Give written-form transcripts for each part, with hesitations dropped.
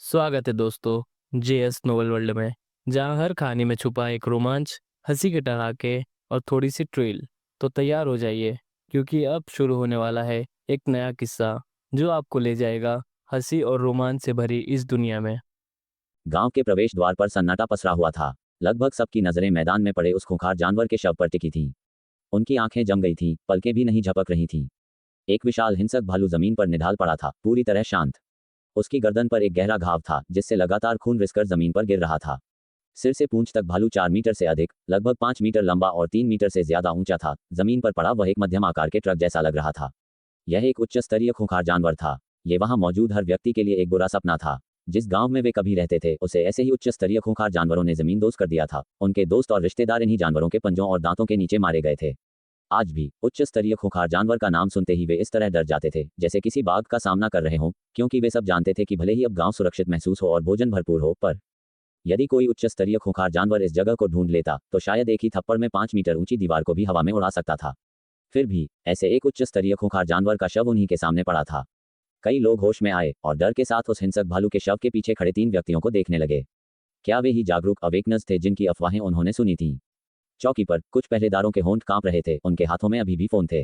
स्वागत है दोस्तों जेएस नोवेल वर्ल्ड में। जहां हर कहानी में छुपा एक रोमांच, हंसी के ठहाके और थोड़ी सी ट्रिल। तो तैयार हो जाइए, क्योंकि अब शुरू होने वाला है एक नया किस्सा जो आपको ले जाएगा हंसी और रोमांच से भरी इस दुनिया में। गांव के प्रवेश द्वार पर सन्नाटा पसरा हुआ था। लगभग सबकी नजरें मैदान में पड़े उस खूंखार जानवर के शव पर टिकी थीं। उनकी आंखें जम गई थीं, पलकें भी नहीं झपक रही थीं। एक विशाल हिंसक भालू जमीन पर निढाल पड़ा था, पूरी तरह शांत। उसकी गर्दन पर एक गहरा घाव था, जिससे लगातार खून रिसकर जमीन पर गिर रहा था। सिर से पूंछ तक भालू 4 मीटर से अधिक, लगभग 5 मीटर लंबा और 3 मीटर से ज्यादा ऊंचा था। जमीन पर पड़ा वह एक मध्यम आकार के ट्रक जैसा लग रहा था। यह एक उच्च स्तरीय खूंखार जानवर था। ये वहां मौजूद हर व्यक्ति के लिए एक बुरा सपना था। जिस गांव में वे कभी रहते थे, उसे ऐसे ही उच्च स्तरीय खूंखार जानवरों ने जमींदोज कर दिया था। उनके दोस्त और रिश्तेदार इन्हीं जानवरों के पंजों और दांतों के नीचे मारे गए थे। आज भी उच्च स्तरीय खूंखार जानवर का नाम सुनते ही वे इस तरह डर जाते थे, जैसे किसी बाघ का सामना कर रहे हों, क्योंकि वे सब जानते थे कि भले ही अब गांव सुरक्षित महसूस हो और भोजन भरपूर हो, पर यदि कोई उच्च स्तरीय खूंखार जानवर इस जगह को ढूंढ लेता, तो शायद एक ही थप्पड़ में 5 मीटर ऊंची दीवार को भी हवा में उड़ा सकता था। फिर भी ऐसे एक उच्च स्तरीय खूंखार जानवर का शव उन्हीं के सामने पड़ा था। कई लोग होश में आए और डर के साथ उस हिंसक भालू के शव के पीछे खड़े 3 व्यक्तियों को देखने लगे। क्या वे ही जागरूक अवेकनर्स थे जिनकी अफवाहें उन्होंने सुनी थीं? चौकी पर कुछ पहरेदारों के होंठ कांप रहे थे, उनके हाथों में अभी भी फोन थे।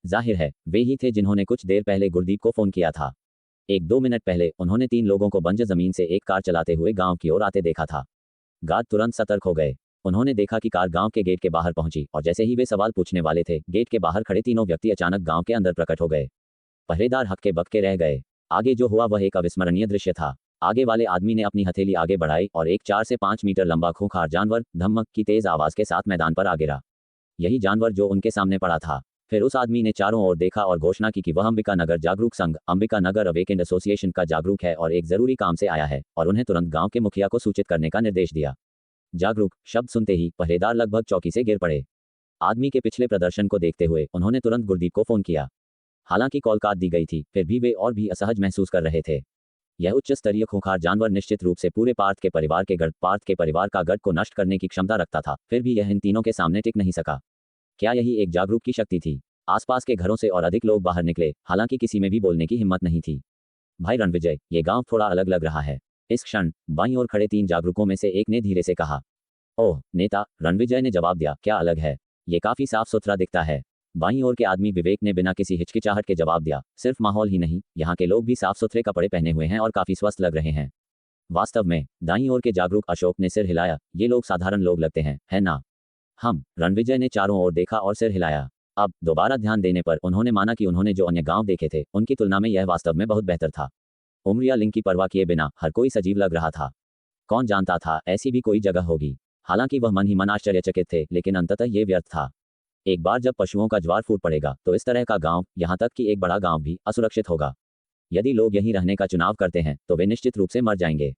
जाहिर है वे ही थे जिन्होंने कुछ देर पहले गुरदीप को फोन किया था। 1-2 मिनट पहले उन्होंने 3 लोगों को बंजर जमीन से एक कार चलाते हुए गांव की ओर आते देखा था। गार्ड तुरंत सतर्क हो गए। उन्होंने देखा कि कार गांव के गेट के बाहर पहुंची, और जैसे ही वे सवाल पूछने वाले थे, गेट के बाहर खड़े 3 व्यक्ति अचानक गांव के अंदर प्रकट हो गए। पहरेदार हक्के बक्के रह गए। आगे जो हुआ वह एक अविस्मरणीय दृश्य था। आगे वाले आदमी ने अपनी हथेली आगे बढ़ाई और एक 4 से 5 मीटर लंबा खूंखार जानवर धमक की तेज आवाज के साथ मैदान पर आ गिरा। यही जानवर जो उनके सामने पड़ा था। फिर उस आदमी ने चारों ओर देखा और घोषणा की कि वह अंबिका नगर जागरूक संघ, अंबिका नगर अवेकेंड एसोसिएशन का जागरूक है और एक जरूरी काम से आया है, और उन्हें तुरंत गांव के मुखिया को सूचित करने का निर्देश दिया। जागरूक शब्द सुनते ही पहरेदार लगभग चौकी से गिर पड़े। आदमी के पिछले प्रदर्शन को देखते हुए उन्होंने तुरंत गुरदीप को फोन किया। हालांकि कॉल काट दी गई थी, फिर भी वे और भी असहज महसूस कर रहे थे। यह उच्च स्तरीय खूंखार जानवर निश्चित रूप से पूरे पार्थ के परिवार का गढ़ को नष्ट करने की क्षमता रखता था। फिर भी यह इन तीनों के सामने टिक नहीं सका। क्या यही एक जागरूक की शक्ति थी? आसपास के घरों से और अधिक लोग बाहर निकले, हालांकि किसी में भी बोलने की हिम्मत नहीं थी। भाई रणविजय, ये गांव थोड़ा अलग लग रहा है। इस क्षण बाईं ओर खड़े 3 जागरूकों में से एक ने धीरे से कहा। ओह नेता, रणविजय ने जवाब दिया, क्या अलग है? ये काफी साफ सुथरा दिखता है। बाईं ओर के आदमी विवेक ने बिना किसी हिचकिचाहट के जवाब दिया, सिर्फ माहौल ही नहीं, यहाँ के लोग भी साफ सुथरे कपड़े पहने हुए हैं और काफी स्वस्थ लग रहे हैं। वास्तव में दाईं ओर के जागरूक अशोक ने सिर हिलाया, ये लोग साधारण लोग लगते हैं, है ना? हम रणविजय ने चारों ओर देखा और सिर हिलाया। अब दोबारा ध्यान देने पर उन्होंने माना कि उन्होंने जो अन्य गांव देखे थे, उनकी तुलना में यह वास्तव में बहुत बेहतर था। उम्र या लिंग की परवाह किए बिना हर कोई सजीव लग रहा था। कौन जानता था ऐसी भी कोई जगह होगी। हालांकि वह मन ही मन आश्चर्यचकित थे, लेकिन अंततः ये व्यर्थ था। एक बार जब पशुओं का ज्वार फूट पड़ेगा, तो इस तरह का गांव, यहाँ तक कि एक बड़ा गांव भी असुरक्षित होगा। यदि लोग यहीं रहने का चुनाव करते हैं, तो वे निश्चित रूप से मर जाएंगे।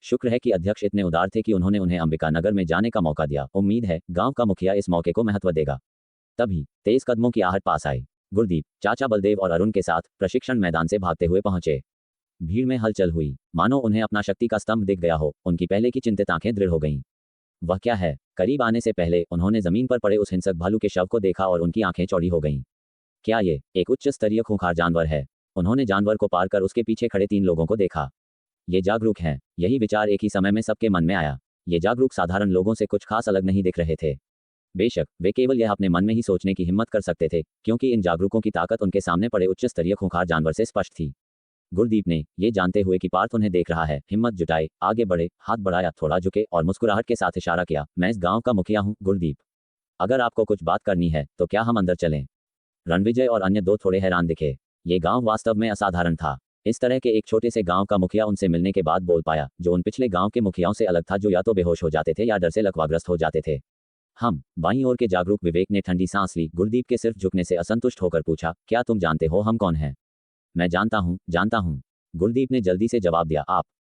शुक्र है कि अध्यक्ष इतने उदार थे कि उन्होंने उन्हें अंबिका नगर में जाने का मौका दिया। उम्मीद है गांव का मुखिया इस मौके को महत्व देगा। तभी तेज कदमों की आहट पास आई। गुरदीप, चाचा बलदेव और अरुण के साथ प्रशिक्षण मैदान से भागते हुए पहुंचे। भीड़ में हलचल हुई, मानो उन्हें अपना शक्ति का स्तंभ दिख गया हो। उनकी पहले की चिंतित आंखें दृढ़ हो गईं। वह क्या है? करीब आने से पहले उन्होंने जमीन पर पड़े उस हिंसक भालू के शव को देखा और उनकी आंखें चौड़ी हो गईं। क्या ये एक उच्च स्तरीय खूंखार जानवर है? उन्होंने जानवर को पार कर उसके पीछे खड़े 3 लोगों को देखा। ये जागरूक हैं। यही विचार एक ही समय में सबके मन में आया। ये जागरूक साधारण लोगों से कुछ खास अलग नहीं दिख रहे थे। बेशक वे केवल यह अपने मन में ही सोचने की हिम्मत कर सकते थे, क्योंकि इन जागरूकों की ताकत उनके सामने पड़े उच्च स्तरीय खूंखार जानवर से स्पष्ट थी। गुरदीप ने, ये जानते हुए कि पार्थ उन्हें देख रहा है, हिम्मत जुटाई, आगे बढ़े, हाथ बढ़ाया, थोड़ा झुके और मुस्कुराहट के साथ इशारा किया, मैं इस गांव का मुखिया हूं, गुरदीप। अगर आपको कुछ बात करनी है तो क्या हम अंदर चलें? रणविजय और अन्य 2 थोड़े हैरान दिखे। ये गांव वास्तव में असाधारण था। इस तरह के एक छोटे से गांव का मुखिया उनसे मिलने के बाद बोल पाया, जो उन पिछले गांव के मुखियाओं से अलग था, जो या तो बेहोश हो जाते थे या डर से लकवाग्रस्त हो जाते थे। हम बाईं ओर के जागरूक विवेक ने ठंडी सांस ली। गुरदीप के सिर्फ झुकने से असंतुष्ट होकर पूछा, क्या तुम जानते हो हम कौन हैं? मैं जानता हूँ, जानता हूँ। गुरदीप ने जल्दी से जवाब दिया,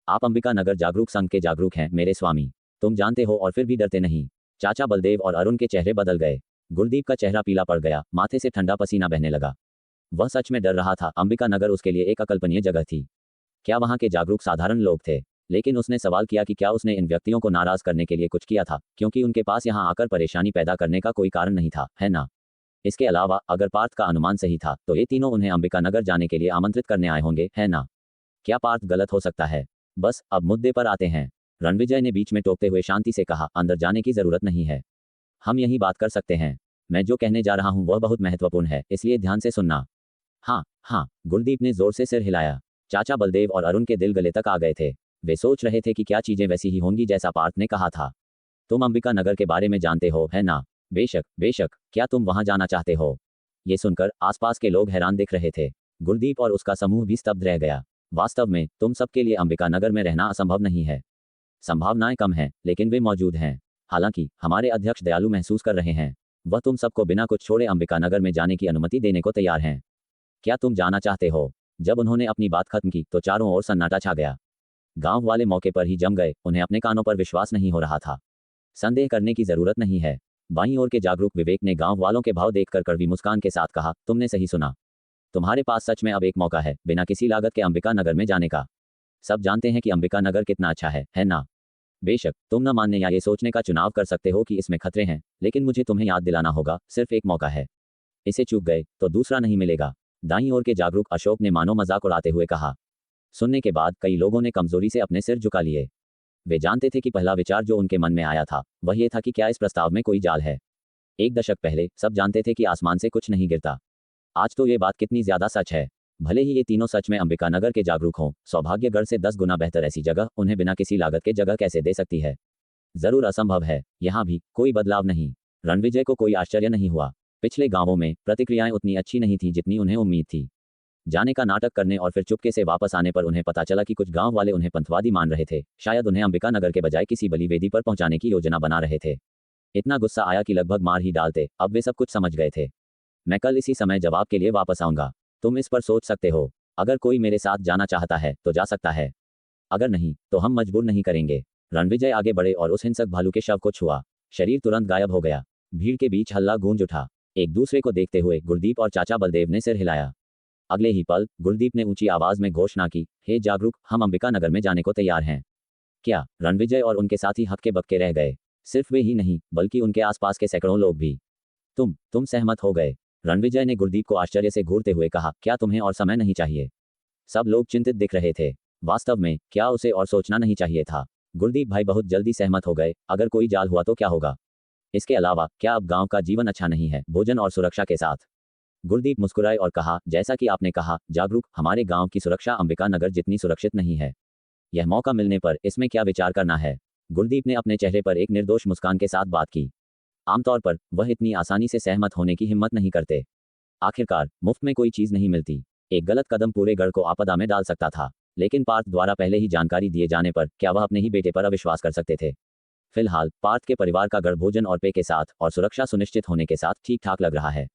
आप अंबिका नगर जागरूक संघ के जागरूक हैं, मेरे स्वामी। तुम जानते हो और फिर भी डरते नहीं। चाचा बलदेव और अरुण के चेहरे बदल गए। गुरदीप का चेहरा पीला पड़ गया, माथे से ठंडा पसीना बहने लगा। वह सच में डर रहा था। अंबिका नगर उसके लिए एक अकल्पनीय जगह थी। क्या वहां के जागरूक साधारण लोग थे? लेकिन उसने सवाल किया कि क्या उसने इन व्यक्तियों को नाराज करने के लिए कुछ किया था, क्योंकि उनके पास यहां आकर परेशानी पैदा करने का कोई कारण नहीं था, है ना? इसके अलावा अगर पार्थ का अनुमान सही था, तो ये तीनों उन्हें अंबिका नगर जाने के लिए आमंत्रित करने आए होंगे, है ना? क्या पार्थ गलत हो सकता है? बस अब मुद्दे पर आते हैं। रणविजय ने बीच में टोकते हुए शांति से कहा, अंदर जाने की जरूरत नहीं है, हम यही बात कर सकते हैं। मैं जो कहने जा रहा हूं वह बहुत महत्वपूर्ण है, इसलिए ध्यान से सुनना। हाँ हाँ, गुरदीप ने जोर से सिर हिलाया। चाचा बलदेव और अरुण के दिल गले तक आ गए थे। वे सोच रहे थे कि क्या चीजें वैसी ही होंगी जैसा पार्थ ने कहा था। तुम अंबिका नगर के बारे में जानते हो, है ना? बेशक बेशक, क्या तुम वहां जाना चाहते हो? ये सुनकर आसपास के लोग हैरान दिख रहे थे। गुरदीप और उसका समूह भी स्तब्ध रह गया। वास्तव में तुम सबके लिए अंबिका नगर में रहना असंभव नहीं है। संभावनाएं कम हैं, लेकिन वे मौजूद हैं। हालांकि हमारे अध्यक्ष दयालु महसूस कर रहे हैं। वह तुम सबको बिना कुछ छोड़े अंबिका नगर में जाने की अनुमति देने को तैयार हैं। क्या तुम जाना चाहते हो? जब उन्होंने अपनी बात खत्म की तो चारों ओर सन्नाटा छा गया। गांव वाले मौके पर ही जम गए, उन्हें अपने कानों पर विश्वास नहीं हो रहा था। संदेह करने की जरूरत नहीं है। बाईं ओर के जागरूक विवेक ने गांव वालों के भाव देखकर कड़वी मुस्कान के साथ कहा, तुमने सही सुना। तुम्हारे पास सच में अब एक मौका है, बिना किसी लागत के अंबिका नगर में जाने का। सब जानते हैं कि अंबिका नगर कितना अच्छा है ना? बेशक तुम न मानने या ये सोचने का चुनाव कर सकते हो कि इसमें खतरे हैं, लेकिन मुझे तुम्हें याद दिलाना होगा, सिर्फ एक मौका है। इसे चूक गए तो दूसरा नहीं मिलेगा। दाईं ओर के जागरूक अशोक ने मानो मजाक उड़ाते हुए कहा। सुनने के बाद कई लोगों ने कमजोरी से अपने सिर झुका लिए। वे जानते थे कि पहला विचार जो उनके मन में आया था वह ये था कि क्या इस प्रस्ताव में कोई जाल है। एक दशक पहले सब जानते थे कि आसमान से कुछ नहीं गिरता। आज तो ये बात कितनी ज्यादा सच है। भले ही ये तीनों सच में अंबिका नगर के जागरूक हों, सौभाग्यगढ़ से 10 गुना बेहतर ऐसी जगह उन्हें बिना किसी लागत के जगह कैसे दे सकती है? जरूर असंभव है। यहाँ भी कोई बदलाव नहीं। रणविजय को कोई आश्चर्य नहीं हुआ। पिछले गांवों में प्रतिक्रियाएं उतनी अच्छी नहीं थी जितनी उन्हें उम्मीद थी। जाने का नाटक करने और फिर चुपके से वापस आने पर उन्हें पता चला कि कुछ गांव वाले उन्हें पंथवादी मान रहे थे। शायद उन्हें अंबिका नगर के बजाय किसी बलिवेदी पर पहुंचाने की योजना बना रहे थे। इतना गुस्सा आया कि लगभग मार ही डालते। अब वे सब कुछ समझ गए थे। मैं कल इसी समय जवाब के लिए वापस आऊंगा। तुम इस पर सोच सकते हो। अगर कोई मेरे साथ जाना चाहता है तो जा सकता है, अगर नहीं तो हम मजबूर नहीं करेंगे। रणविजय आगे बढ़े और उस हिंसक भालू के शव को छुआ। शरीर तुरंत गायब हो गया। भीड़ के बीच हल्ला गूंज उठा। एक दूसरे को देखते हुए गुरदीप और चाचा बलदेव ने सिर हिलाया। अगले ही पल गुरदीप ने ऊंची आवाज में घोषणा की, हे जागरूक, हम अंबिका नगर में जाने को तैयार हैं। क्या रणविजय और उनके साथी हक्के बक्के रह गए? सिर्फ वे ही नहीं, बल्कि उनके आसपास के सैकड़ों लोग भी। तुम सहमत हो गए? रणविजय ने गुरदीप को आश्चर्य से घूरते हुए कहा, क्या तुम्हें और समय नहीं चाहिए? सब लोग चिंतित दिख रहे थे। वास्तव में क्या उसे और सोचना नहीं चाहिए था? गुरदीप भाई बहुत जल्दी सहमत हो गए। अगर कोई जाल हुआ तो क्या होगा? इसके अलावा क्या अब गांव का जीवन अच्छा नहीं है, भोजन और सुरक्षा के साथ? गुरदीप मुस्कुराए और कहा, जैसा कि आपने कहा जागरूक, हमारे गांव की सुरक्षा अंबिका नगर जितनी सुरक्षित नहीं है। यह मौका मिलने पर इसमें क्या विचार करना है? गुरदीप ने अपने चेहरे पर एक निर्दोष मुस्कान के साथ बात की। आमतौर पर वह इतनी आसानी से सहमत होने की हिम्मत नहीं करते। आखिरकार मुफ्त में कोई चीज नहीं मिलती। एक गलत कदम पूरे गढ़ को आपदा में डाल सकता था। लेकिन पार्थ द्वारा पहले ही जानकारी दिए जाने पर क्या वह अपने ही बेटे पर अविश्वास कर सकते थे? फिलहाल पार्थ के परिवार का गढ़ भोजन और पे के साथ और सुरक्षा सुनिश्चित होने के साथ ठीक ठाक लग रहा है।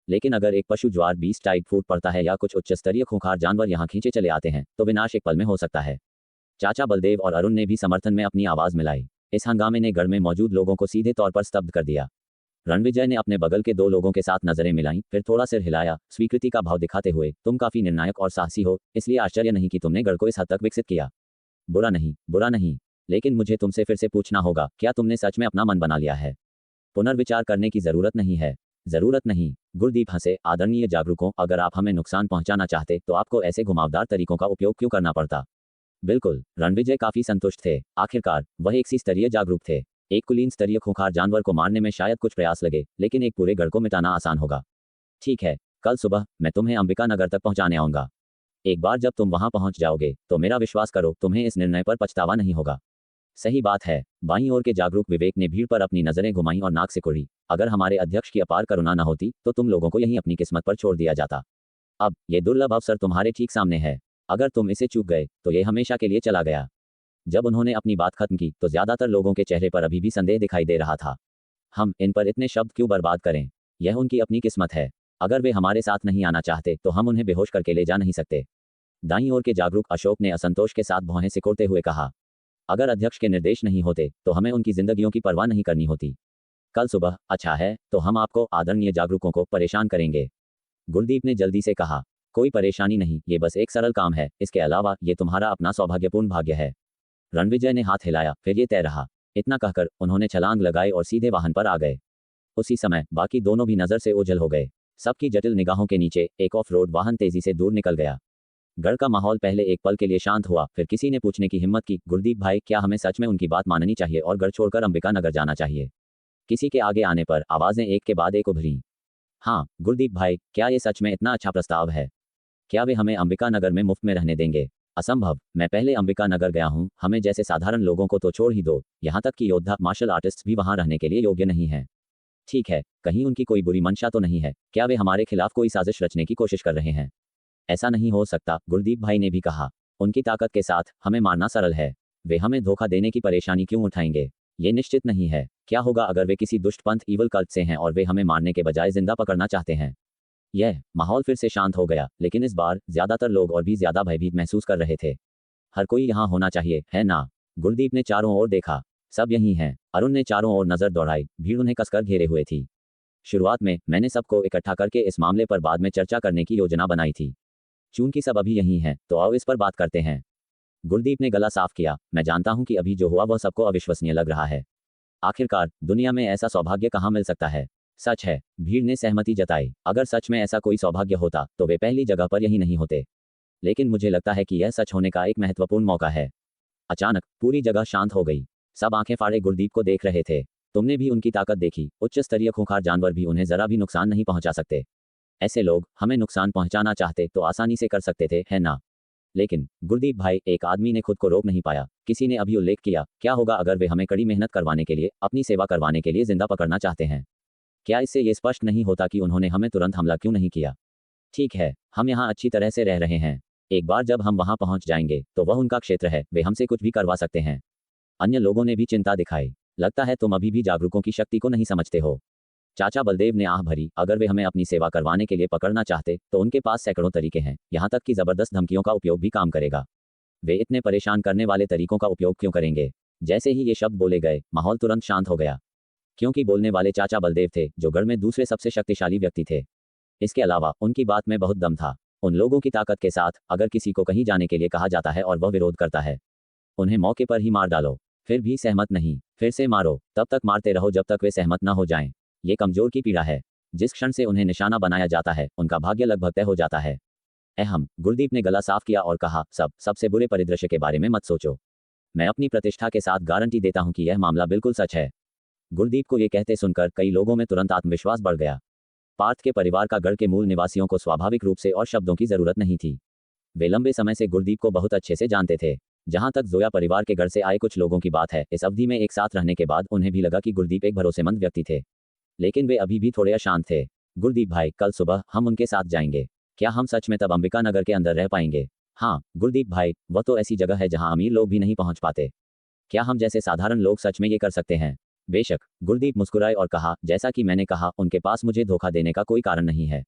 लेकिन अगर एक पशु ज्वार बीस टाइड फूट पड़ता है या कुछ उच्च स्तरीय खूंखार जानवर यहाँ खींचे चले आते हैं तो विनाश एक पल में हो सकता है। चाचा बलदेव और अरुण ने भी समर्थन में अपनी आवाज मिलाई। इस हंगामे ने गढ़ में मौजूद लोगों को सीधे तौर पर स्तब्ध कर दिया। रणविजय ने अपने बगल के दो लोगों के साथ नजरें मिलाईं, फिर थोड़ा सिर हिलाया, स्वीकृति का भाव दिखाते हुए, तुम काफी निर्णायक और साहसी हो, इसलिए आश्चर्य नहीं कि तुमने गढ़ को इस हद तक विकसित किया। बुरा नहीं, लेकिन मुझे तुमसे फिर से पूछना होगा, क्या तुमने सच में अपना मन बना लिया है? पुनर्विचार करने की जरूरत नहीं है। जरूरत नहीं। गुरदीप हंसे, आदरणीय जागरूकों, अगर आप हमें नुकसान पहुंचाना चाहते तो आपको ऐसे घुमावदार तरीकों का उपयोग क्यों करना पड़ता? बिल्कुल। रणविजय काफी संतुष्ट थे। आखिरकार वह एक सी स्तरीय जागरूक थे। एक कुलीन स्तरीय खूंखार जानवर को मारने में शायद कुछ प्रयास लगे, लेकिन एक पूरे गढ़ को मिटाना आसान होगा। ठीक है, कल सुबह मैं तुम्हें अंबिका नगर तक पहुंचाने आऊंगा। एक बार जब तुम वहां पहुंच जाओगे तो मेरा विश्वास करो, तुम्हें इस निर्णय पर पछतावा नहीं होगा। सही बात है। बाईं ओर के जागरूक विवेक ने भीड़ पर अपनी नजरें घुमाईं और नाक सिकुड़ी। अगर हमारे अध्यक्ष की अपार करुणा न होती तो तुम लोगों को यहीं अपनी किस्मत पर छोड़ दिया जाता। अब ये दुर्लभ अवसर तुम्हारे ठीक सामने है। अगर तुम इसे चूक गए तो ये हमेशा के लिए चला गया। जब उन्होंने अपनी बात खत्म की तो ज्यादातर लोगों के चेहरे पर अभी भी संदेह दिखाई दे रहा था। हम इन पर इतने शब्द क्यों बर्बाद करें? यह उनकी अपनी किस्मत है। अगर वे हमारे साथ नहीं आना चाहते तो हम उन्हें बेहोश करके ले जा नहीं सकते। दाईं ओर के जागरूक अशोक ने असंतोष के साथ भौहें सिकोड़ते हुए कहा, अगर अध्यक्ष के निर्देश नहीं होते तो हमें उनकी जिंदगियों की परवाह नहीं करनी होती। कल सुबह, अच्छा है, तो हम आपको आदरणीय जागरूकों को परेशान करेंगे। गुरदीप ने जल्दी से कहा, कोई परेशानी नहीं, ये बस एक सरल काम है। इसके अलावा ये तुम्हारा अपना सौभाग्यपूर्ण भाग्य है। रणविजय ने हाथ हिलाया, फिर ये तय रहा। इतना कहकर उन्होंने छलांग लगाई और सीधे वाहन पर आ गए। उसी समय बाकी दोनों भी नजर से ओझल हो गए। सबकी जटिल निगाहों के नीचे एक ऑफ रोड वाहन तेजी से दूर निकल गया। गढ़ का माहौल पहले एक पल के लिए शांत हुआ, फिर किसी ने पूछने की हिम्मत की, गुरदीप भाई, क्या हमें सच में उनकी बात माननी चाहिए और गढ़ छोड़कर अंबिका नगर जाना चाहिए? किसी के आगे आने पर आवाजें एक के बाद एक उभरी। हाँ गुरदीप भाई, क्या ये सच में इतना अच्छा प्रस्ताव है? क्या वे हमें अंबिका नगर में मुफ्त में रहने देंगे? असंभव, मैं पहले अंबिका नगर गया हूँ, हमें जैसे साधारण लोगों को तो छोड़ ही दो, यहाँ तक कि योद्धा मार्शल आर्टिस्ट भी वहाँ रहने के लिए योग्य नहीं है। ठीक है, कहीं उनकी कोई बुरी मंशा तो नहीं है? क्या वे हमारे खिलाफ कोई साजिश रचने की कोशिश कर रहे हैं? ऐसा नहीं हो सकता, गुरदीप भाई ने भी कहा। उनकी ताकत के साथ हमें मारना सरल है। वे हमें धोखा देने की परेशानी क्यों उठाएंगे? ये निश्चित नहीं है। क्या होगा अगर वे किसी दुष्ट पंथ ईवल कल्ट से हैं और वे हमें मारने के बजाय जिंदा पकड़ना चाहते हैं? यह माहौल फिर से शांत हो गया, लेकिन इस बार ज्यादातर लोग और भी ज्यादा भयभीत महसूस कर रहे थे। हर कोई यहाँ होना चाहिए, है ना? गुरदीप ने चारों ओर देखा। सब यहीं हैं। अरुण ने चारों ओर नजर दौड़ाई, भीड़ उन्हें कसकर घेरे हुए थी। शुरुआत में मैंने सबको इकट्ठा करके इस मामले पर बाद में चर्चा करने की योजना बनाई थी। चूंकि सब अभी यहीं हैं, तो आओ इस पर बात करते हैं। गुरदीप ने गला साफ किया। मैं जानता हूं कि अभी जो हुआ वह सबको अविश्वसनीय लग रहा है। आखिरकार दुनिया में ऐसा सौभाग्य कहाँ मिल सकता है? सच है, भीड़ ने सहमति जताई। अगर सच में ऐसा कोई सौभाग्य होता तो वे पहली जगह पर यही नहीं होते। लेकिन मुझे लगता है कि यह सच होने का एक महत्वपूर्ण मौका है। अचानक पूरी जगह शांत हो गई। सब आंखें फाड़े गुरदीप को देख रहे थे। तुमने भी उनकी ताकत देखी। उच्च स्तरीय खूंखार जानवर भी उन्हें जरा भी नुकसान नहीं पहुंचा सकते। ऐसे लोग हमें नुकसान पहुंचाना चाहते तो आसानी से कर सकते थे, है ना? लेकिन गुरदीप भाई, एक आदमी ने खुद को रोक नहीं पाया। किसी ने अभी उल्लेख किया, क्या होगा अगर वे हमें कड़ी मेहनत करवाने के लिए, अपनी सेवा करवाने के लिए जिंदा पकड़ना चाहते हैं? क्या इससे ये स्पष्ट नहीं होता कि उन्होंने हमें तुरंत हमला क्यों नहीं किया? ठीक है, हम यहाँ अच्छी तरह से रह रहे हैं। एक बार जब हम वहां पहुंच जाएंगे तो वह उनका क्षेत्र है, वे हमसे कुछ भी करवा सकते हैं। अन्य लोगों ने भी चिंता दिखाई। लगता है तुम अभी भी जागरूकों की शक्ति को नहीं समझते हो। चाचा बलदेव ने आह भरी। अगर वे हमें अपनी सेवा करवाने के लिए पकड़ना चाहते तो उनके पास सैकड़ों तरीके हैं, यहाँ तक कि जबरदस्त धमकियों का उपयोग भी काम करेगा। वे इतने परेशान करने वाले तरीकों का उपयोग क्यों करेंगे? जैसे ही ये शब्द बोले गए, माहौल तुरंत शांत हो गया। क्योंकि बोलने वाले चाचा बलदेव थे, जो गढ़ में दूसरे सबसे शक्तिशाली व्यक्ति थे। इसके अलावा उनकी बात में बहुत दम था। उन लोगों की ताकत के साथ अगर किसी को कहीं जाने के लिए कहा जाता है और वह विरोध करता है, उन्हें मौके पर ही मार डालो। फिर भी सहमत नहीं, फिर से मारो, तब तक मारते रहो जब तक वे सहमत न हो जाएं। ये कमजोर की पीड़ा है। जिस क्षण से उन्हें निशाना बनाया जाता है, उनका भाग्य लगभग तय हो जाता है। अहम, गुरदीप ने गला साफ किया और कहा, सबसे बुरे परिदृश्य के बारे में मत सोचो। मैं अपनी प्रतिष्ठा के साथ गारंटी देता हूं कि यह मामला बिल्कुल सच है। गुरदीप को ये कहते सुनकर कई लोगों में तुरंत आत्मविश्वास बढ़ गया। पार्थ के परिवार का गढ़ के मूल निवासियों को स्वाभाविक रूप से और शब्दों की जरूरत नहीं थी। वे लंबे समय से गुरदीप को बहुत अच्छे से जानते थे। जहां तक जोया परिवार के घर से आए कुछ लोगों की बात है, इस अवधि में एक साथ रहने के बाद उन्हें भी लगा कि गुरदीप एक भरोसेमंद व्यक्ति थे। लेकिन वे अभी भी थोड़े अशांत थे। गुरदीप भाई, कल सुबह हम उनके साथ जाएंगे। क्या हम सच में तब अंबिका नगर के अंदर रह पाएंगे? हाँ गुरदीप भाई, वह तो ऐसी जगह है जहां अमीर लोग भी नहीं पहुंच पाते। क्या हम जैसे साधारण लोग सच में ये कर सकते हैं? बेशक, गुरदीप मुस्कुराए और कहा, जैसा कि मैंने कहा, उनके पास मुझे धोखा देने का कोई कारण नहीं है।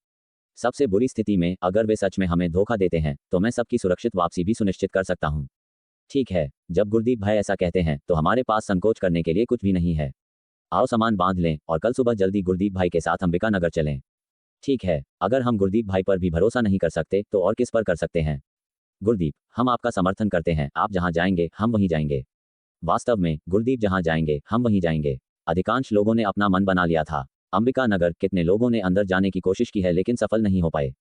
सबसे बुरी स्थिति में अगर वे सच में हमें धोखा देते हैं तो मैं सबकी सुरक्षित वापसी भी सुनिश्चित कर सकता हूँ। ठीक है, जब गुरदीप भाई ऐसा कहते हैं तो हमारे पास संकोच करने के लिए कुछ भी नहीं है। आओ सामान बांध लें और कल सुबह जल्दी गुरदीप भाई के साथ अंबिका नगर चलें। ठीक है, अगर हम गुरदीप भाई पर भी भरोसा नहीं कर सकते तो और किस पर कर सकते हैं? गुरदीप, हम आपका समर्थन करते हैं। आप जहां जाएंगे हम वहीं जाएंगे। वास्तव में गुरदीप जहां जाएंगे हम वहीं जाएंगे। अधिकांश लोगों ने अपना मन बना लिया था। अंबिका नगर कितने लोगों ने अंदर जाने की कोशिश की है लेकिन सफल नहीं हो पाए।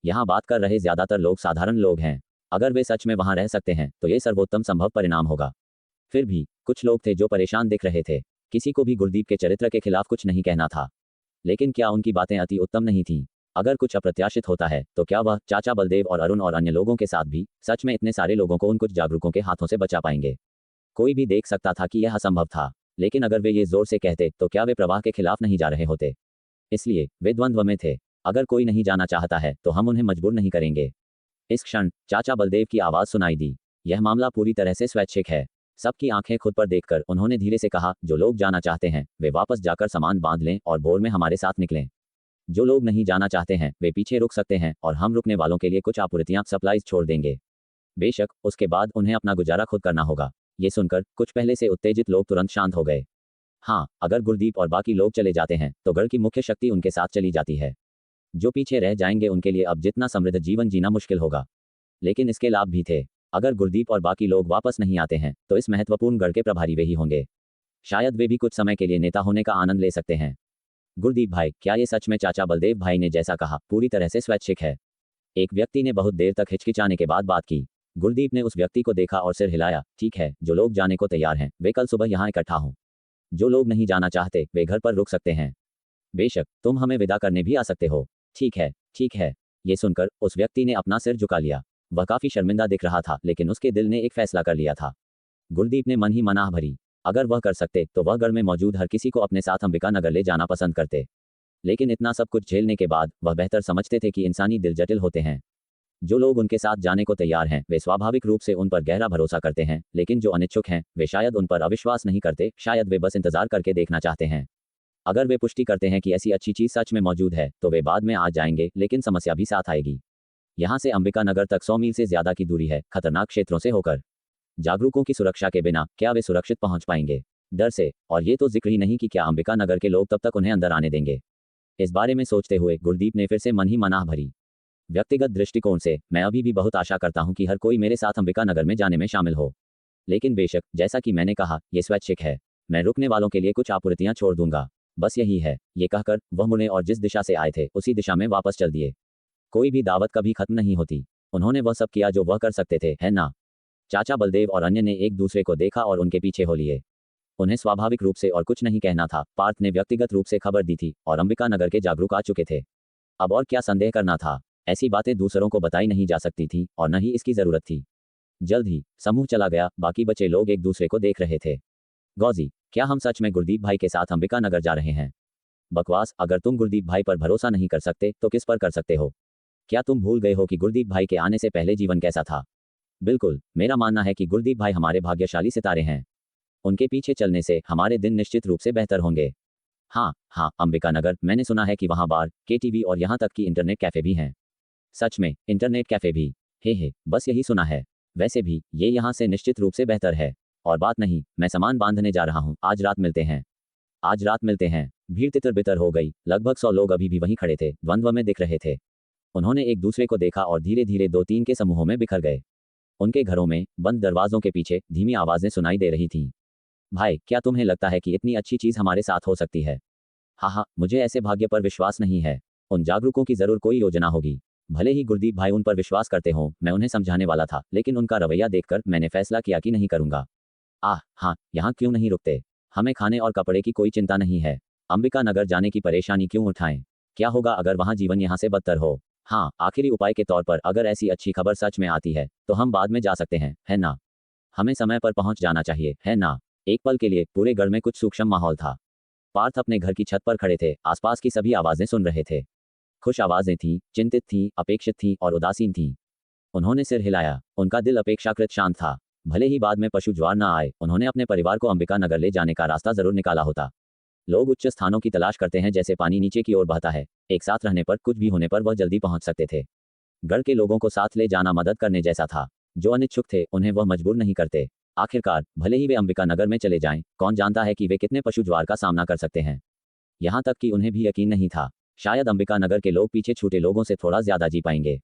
यहाँ बात कर रहे ज्यादातर लोग साधारण लोग हैं। अगर वे सच में वहां रह सकते हैं तो ये सर्वोत्तम संभव परिणाम होगा। फिर भी कुछ लोग थे जो परेशान दिख रहे थे। किसी को भी गुरदीप के चरित्र के खिलाफ कुछ नहीं कहना था। लेकिन क्या उनकी बातें अति उत्तम नहीं थीं? अगर कुछ अप्रत्याशित होता है तो क्या वह चाचा बलदेव और अरुण और अन्य लोगों के साथ भी सच में इतने सारे लोगों को उन कुछ जागरूकों के हाथों से बचा पाएंगे? कोई भी देख सकता था कि यह असंभव था। लेकिन अगर वे ये जोर से कहते तो क्या वे प्रवाह के खिलाफ नहीं जा रहे होते? इसलिए वे द्वंद्व में थे। अगर कोई नहीं जाना चाहता है तो हम उन्हें मजबूर नहीं करेंगे। इस क्षण चाचा बलदेव की आवाज सुनाई दी। यह मामला पूरी तरह से स्वैच्छिक है। सबकी आंखें खुद पर देखकर उन्होंने धीरे से कहा, जो लोग जाना चाहते हैं वे वापस जाकर सामान बांध लें और भोर में हमारे साथ निकलें। जो लोग नहीं जाना चाहते हैं वे पीछे रुक सकते हैं और हम रुकने वालों के लिए कुछ आपूर्तियां सप्लाईज छोड़ देंगे। बेशक उसके बाद उन्हें अपना गुजारा खुद करना होगा। ये सुनकर कुछ पहले से उत्तेजित लोग तुरंत शांत हो गए। हाँ, अगर गुरदीप और बाकी लोग चले जाते हैं तो गढ़ की मुख्य शक्ति उनके साथ चली जाती है। जो पीछे रह जाएंगे उनके लिए अब जितना समृद्ध जीवन जीना मुश्किल होगा। लेकिन इसके लाभ भी थे। अगर गुरदीप और बाकी लोग वापस नहीं आते हैं तो इस महत्वपूर्ण गढ़ के प्रभारी वे ही होंगे। शायद वे भी कुछ समय के लिए नेता होने का आनंद ले सकते हैं। गुरदीप भाई, क्या ये सच में चाचा बलदेव भाई ने जैसा कहा पूरी तरह से स्वैच्छिक है? एक व्यक्ति ने बहुत देर तक हिचकिचाने के बाद बात की। गुरदीप ने उस व्यक्ति को देखा और सिर हिलाया। ठीक है, जो लोग जाने को तैयार हैं वे कल सुबह यहाँ इकट्ठा हों। जो लोग नहीं जाना चाहते वे घर पर रुक सकते हैं। बेशक तुम हमें विदा करने भी आ सकते हो। ठीक है, ठीक है। ये सुनकर उस व्यक्ति ने अपना सिर झुका लिया। वह काफी शर्मिंदा दिख रहा था, लेकिन उसके दिल ने एक फैसला कर लिया था। गुरदीप ने मन ही मनाह भरी। अगर वह कर सकते तो वह गढ़ में मौजूद हर किसी को अपने साथ अंबिका नगर ले जाना पसंद करते। लेकिन इतना सब कुछ झेलने के बाद वह बेहतर समझते थे कि इंसानी दिल जटिल होते हैं। जो लोग उनके साथ जाने को तैयार हैं वे स्वाभाविक रूप से उन पर गहरा भरोसा करते हैं, लेकिन जो अनिच्छुक हैं वे शायद उन पर अविश्वास नहीं करते, शायद वे बस इंतजार करके देखना चाहते हैं। अगर वे पुष्टि करते हैं कि ऐसी अच्छी चीज सच में मौजूद है तो वे बाद में आ जाएंगे, लेकिन समस्या भी साथ आएगी। यहाँ से अंबिका नगर तक 100 मील से ज्यादा की दूरी है, खतरनाक क्षेत्रों से होकर। जागरूकों की सुरक्षा के बिना क्या वे सुरक्षित पहुंच पाएंगे? डर से, और ये तो जिक्र ही नहीं कि क्या अंबिका नगर के लोग तब तक उन्हें अंदर आने देंगे। इस बारे में सोचते हुए गुरदीप ने फिर से मन ही मनाह भरी। व्यक्तिगत दृष्टिकोण से मैं अभी भी बहुत आशा करता हूं कि हर कोई मेरे साथ अंबिका नगर में जाने में शामिल हो। लेकिन बेशक, जैसा कि मैंने कहा, यह स्वैच्छिक है। मैं रुकने वालों के लिए कुछ आपूर्तियां छोड़ दूंगा। बस यही है। ये कहकर वह मुड़े और जिस दिशा से आए थे उसी दिशा में वापस चल दिए। कोई भी दावत कभी खत्म नहीं होती। उन्होंने वह सब किया जो वह कर सकते थे, है ना? चाचा बलदेव और अन्य ने एक दूसरे को देखा और उनके पीछे हो लिए। उन्हें स्वाभाविक रूप से और कुछ नहीं कहना था। पार्थ ने व्यक्तिगत रूप से खबर दी थी और अंबिका नगर के जागरूक आ चुके थे। अब और क्या संदेह करना था? ऐसी बातें दूसरों को बताई नहीं जा सकती थी और न ही इसकी जरूरत थी। जल्द ही समूह चला गया। बाकी बचे लोग एक दूसरे को देख रहे थे। गौजी, क्या हम सच में गुरदीप भाई के साथ अंबिका नगर जा रहे हैं? बकवास। अगर तुम गुरदीप भाई पर भरोसा नहीं कर सकते तो किस पर कर सकते हो? क्या तुम भूल गए हो कि गुरदीप भाई के आने से पहले जीवन कैसा था? बिल्कुल, मेरा मानना है कि गुरदीप भाई हमारे भाग्यशाली सितारे हैं। उनके पीछे चलने से हमारे दिन निश्चित रूप से बेहतर होंगे। हाँ हाँ, अंबिका नगर, मैंने सुना है कि वहाँ बार, केटीवी और यहाँ तक कि इंटरनेट कैफे भी हैं। सच में? इंटरनेट कैफे भी? हे, बस यही सुना है। वैसे भी ये यहाँ से निश्चित रूप से बेहतर है। और बात नहीं, मैं सामान बांधने जा रहा हूँ। आज रात मिलते हैं। आज रात मिलते हैं। भीड़ तितर बितर हो गई। लगभग 100 लोग अभी भी वहीं खड़े थे, द्वंद्व में दिख रहे थे। उन्होंने एक दूसरे को देखा और धीरे धीरे 2-3 के समूहों में बिखर गए। उनके घरों में बंद दरवाजों के पीछे धीमी आवाजें सुनाई दे रही थीं। भाई, क्या तुम्हें लगता है कि इतनी अच्छी चीज हमारे साथ हो सकती है? हाँ, मुझे ऐसे भाग्य पर विश्वास नहीं है। उन जागरूकों की जरूर कोई योजना होगी। भले ही गुरदीप भाई उन पर विश्वास करते हों, मैं उन्हें समझाने वाला था, लेकिन उनका रवैया देखकर मैंने फैसला किया कि नहीं करूंगा। हाँ, यहाँ क्यों नहीं रुकते? हमें खाने और कपड़े की कोई चिंता नहीं है। अंबिका नगर जाने की परेशानी क्यों उठाएं? क्या होगा अगर वहाँ जीवन यहाँ से बदतर हो? हाँ, आखिरी उपाय के तौर पर अगर ऐसी अच्छी खबर सच में आती है तो हम बाद में जा सकते हैं, है ना? हमें समय पर पहुंच जाना चाहिए, है ना? एक पल के लिए पूरे गढ़ में कुछ सूक्ष्म माहौल था। पार्थ अपने घर की छत पर खड़े थे। आसपास की सभी आवाजें सुन रहे थे। खुश आवाजें थीं, चिंतित थीं, अपेक्षित थीं और उदासीन थीं। उन्होंने सिर हिलाया। उनका दिल अपेक्षाकृत शांत था। भले ही बाद में पशु ज्वार न आए, उन्होंने अपने परिवार को अंबिका नगर ले जाने का रास्ता जरूर निकाला होता। लोग उच्च स्थानों की तलाश करते हैं, जैसे पानी नीचे की ओर बहता है। एक साथ रहने पर, कुछ भी होने पर वह जल्दी पहुंच सकते थे। गढ़ के लोगों को साथ ले जाना मदद करने जैसा था। जो अनिच्छुक थे उन्हें वह मजबूर नहीं करते। आखिरकार भले ही वे अंबिका नगर में चले जाएं, कौन जानता है कि वे कितने पशु ज्वार का सामना कर सकते हैं। यहाँ तक कि उन्हें भी यकीन नहीं था। शायद अंबिका नगर के लोग पीछे छूटे लोगों से थोड़ा ज्यादा जी पाएंगे।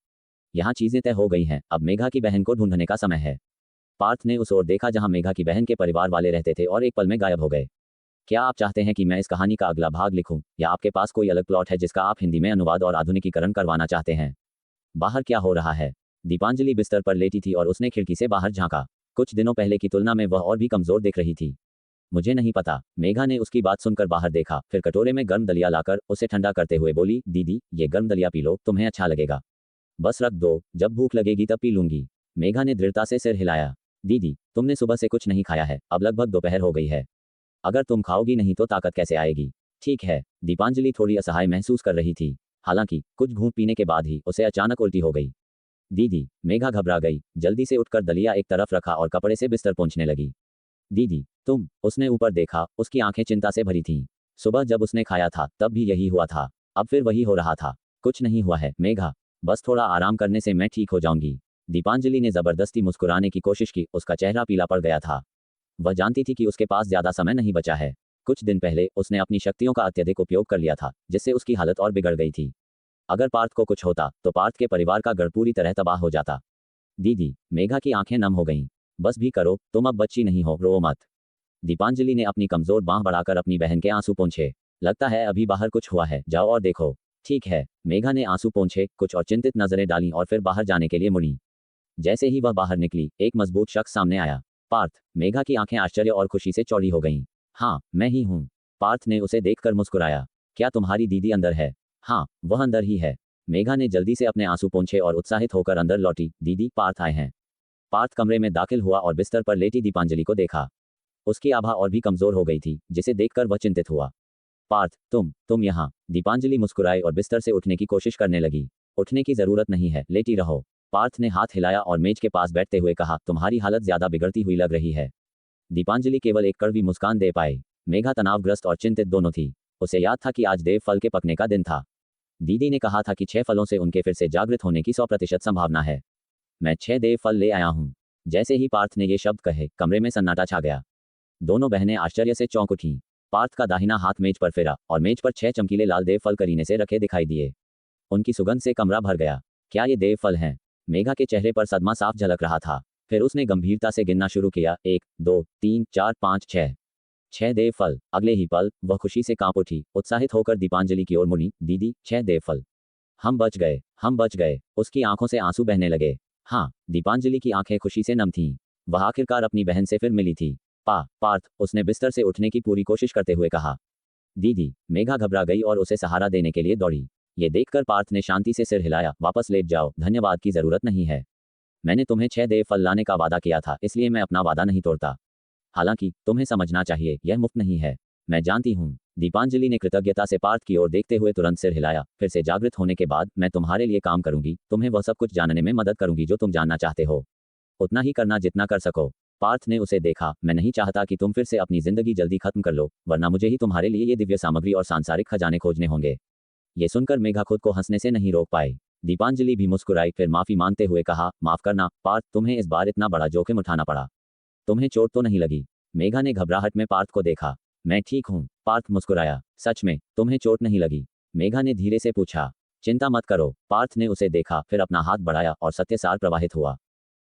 यहाँ चीजें तय हो गई हैं। अब मेघा की बहन को ढूंढने का समय है। पार्थ ने उस ओर देखा जहां मेघा की बहन के परिवार वाले रहते थे और एक पल में गायब हो गए। क्या आप चाहते हैं कि मैं इस कहानी का अगला भाग लिखूं, या आपके पास कोई अलग प्लॉट है जिसका आप हिंदी में अनुवाद और आधुनिकीकरण करवाना चाहते हैं? बाहर क्या हो रहा है? दीपांजलि बिस्तर पर लेटी थी और उसने खिड़की से बाहर झांका। कुछ दिनों पहले की तुलना में वह और भी कमजोर दिख रही थी। मुझे नहीं पता। मेघा ने उसकी बात सुनकर बाहर देखा, फिर कटोरे में गर्म दलिया लाकर उसे ठंडा करते हुए बोली, दीदी, ये गर्म दलिया पी लो, तुम्हें अच्छा लगेगा। बस रख दो, जब भूख लगेगी तब पी लूंगी। मेघा ने दृढ़ता से सिर हिलाया। दीदी, तुमने सुबह से कुछ नहीं खाया है। अब लगभग दोपहर हो गई है। अगर तुम खाओगी नहीं तो ताकत कैसे आएगी? ठीक है। दीपांजलि थोड़ी असहाय महसूस कर रही थी। हालांकि कुछ घूंट पीने के बाद ही उसे अचानक उल्टी हो गई। दीदी, मेघा घबरा गई। जल्दी से उठकर दलिया एक तरफ रखा और कपड़े से बिस्तर पोंछने लगी। दीदी, तुम? उसने ऊपर देखा। उसकी आंखें चिंता से भरी थीं। सुबह जब उसने खाया था तब भी यही हुआ था। अब फिर वही हो रहा था। कुछ नहीं हुआ है मेघा, बस थोड़ा आराम करने से मैं ठीक हो जाऊंगी। दीपांजलि ने जबरदस्ती मुस्कुराने की कोशिश की। उसका चेहरा पीला पड़ गया था। वह जानती थी कि उसके पास ज्यादा समय नहीं बचा है। कुछ दिन पहले उसने अपनी शक्तियों का अत्यधिक उपयोग कर लिया था, जिससे उसकी हालत और बिगड़ गई थी। अगर पार्थ को कुछ होता तो पार्थ के परिवार का गढ़ पूरी तरह तबाह हो जाता। दीदी, मेघा की आंखें नम हो गईं। बस भी करो, तुम अब बच्ची नहीं हो, रो मत। दीपांजलि ने अपनी कमजोर बांह बढ़ाकर अपनी बहन के आंसू पोंछे। लगता है अभी बाहर कुछ हुआ है, जाओ और देखो। ठीक है। मेघा ने आंसू पोंछे, कुछ और चिंतित नजरें डालीं और फिर बाहर जाने के लिए मुड़ी। जैसे ही वह बाहर निकली, एक मजबूत शख्स सामने आया। पार्थ। मेघा की आंखें आश्चर्य और खुशी से चौड़ी हो गईं। हाँ, मैं ही हूँ। पार्थ ने उसे देखकर मुस्कुराया। क्या तुम्हारी दीदी अंदर है? हाँ, वह अंदर ही है। मेघा ने जल्दी से अपने आंसू पोंछे और उत्साहित होकर अंदर लौटी। दीदी, पार्थ आए हैं। पार्थ कमरे में दाखिल हुआ और बिस्तर पर लेटी दीपांजलि को देखा। उसकी आभा और भी कमजोर हो गई थी, जिसे देखकर वह चिंतित हुआ। पार्थ, तुम यहाँ। दीपांजलि मुस्कुराई और बिस्तर से उठने की कोशिश करने लगी। उठने की जरूरत नहीं है, लेटी रहो। पार्थ ने हाथ हिलाया और मेज के पास बैठते हुए कहा, तुम्हारी हालत ज्यादा बिगड़ती हुई लग रही है। दीपांजलि केवल एक कड़वी मुस्कान दे पाई। मेघा तनावग्रस्त और चिंतित दोनों थी। उसे याद था कि आज देव फल के पकने का दिन था। दीदी ने कहा था कि 6 फलों से उनके फिर से जागृत होने की 100% संभावना है। मैं 6 देव फल ले आया हूँ। जैसे ही पार्थ ने ये शब्द कहे, कमरे में सन्नाटा छा गया। दोनों बहनें आश्चर्य से चौंक उठीं। पार्थ का दाहिना हाथ मेज पर फेरा और मेज पर 6 चमकीले लाल देव फल करीने से रखे दिखाई दिए। उनकी सुगंध से कमरा भर गया। क्या ये देव फल हैं? मेघा के चेहरे पर सदमा साफ झलक रहा था। फिर उसने गंभीरता से गिनना शुरू किया। 1, 2, 3, 4, 5, 6। 6 देव फल। अगले ही पल वह खुशी से कांप उठी, उत्साहित होकर दीपांजलि की ओर मुड़ी। दीदी, 6 देव फल। हम बच गए, हम बच गए। उसकी आंखों से आंसू बहने लगे। हाँ, दीपांजलि की आंखें खुशी से नम थीं। वह आखिरकार अपनी बहन से फिर मिली थी। पार्थ, उसने बिस्तर से उठने की पूरी कोशिश करते हुए कहा। दीदी। मेघा घबरा गई और उसे सहारा देने के लिए दौड़ी। ये देखकर पार्थ ने शांति से सिर हिलाया। वापस लेट जाओ, धन्यवाद की जरूरत नहीं है। मैंने तुम्हें 6 देव फल लाने का वादा किया था, इसलिए मैं अपना वादा नहीं तोड़ता। हालांकि तुम्हें समझना चाहिए, यह मुफ्त नहीं है। मैं जानती हूँ। दीपांजलि ने कृतज्ञता से पार्थ की ओर देखते हुए तुरंत सिर हिलाया। फिर से जागृत होने के बाद मैं तुम्हारे लिए काम करूंगी, तुम्हें वह सब कुछ जानने में मदद करूंगी जो तुम जानना चाहते हो। उतना ही करना जितना कर सको। पार्थ ने उसे देखा। मैं नहीं चाहता कि तुम फिर से अपनी जिंदगी जल्दी खत्म कर लो, वरना मुझे ही तुम्हारे लिए ये दिव्य सामग्री और सांसारिक खजाने खोजने होंगे। ये सुनकर मेघा खुद को हंसने से नहीं रोक पाई। दीपांजलि भी मुस्कुराई, फिर माफी मांगते हुए कहा, माफ करना पार्थ, तुम्हें इस बार इतना बड़ा जोखिम उठाना पड़ा। तुम्हें चोट तो नहीं लगी? मेघा ने घबराहट में पार्थ को देखा। मैं ठीक हूँ। पार्थ मुस्कुराया। सच में तुम्हें चोट नहीं लगी? मेघा ने धीरे से पूछा। चिंता मत करो। पार्थ ने उसे देखा, फिर अपना हाथ बढ़ाया और सत्यसार प्रवाहित हुआ।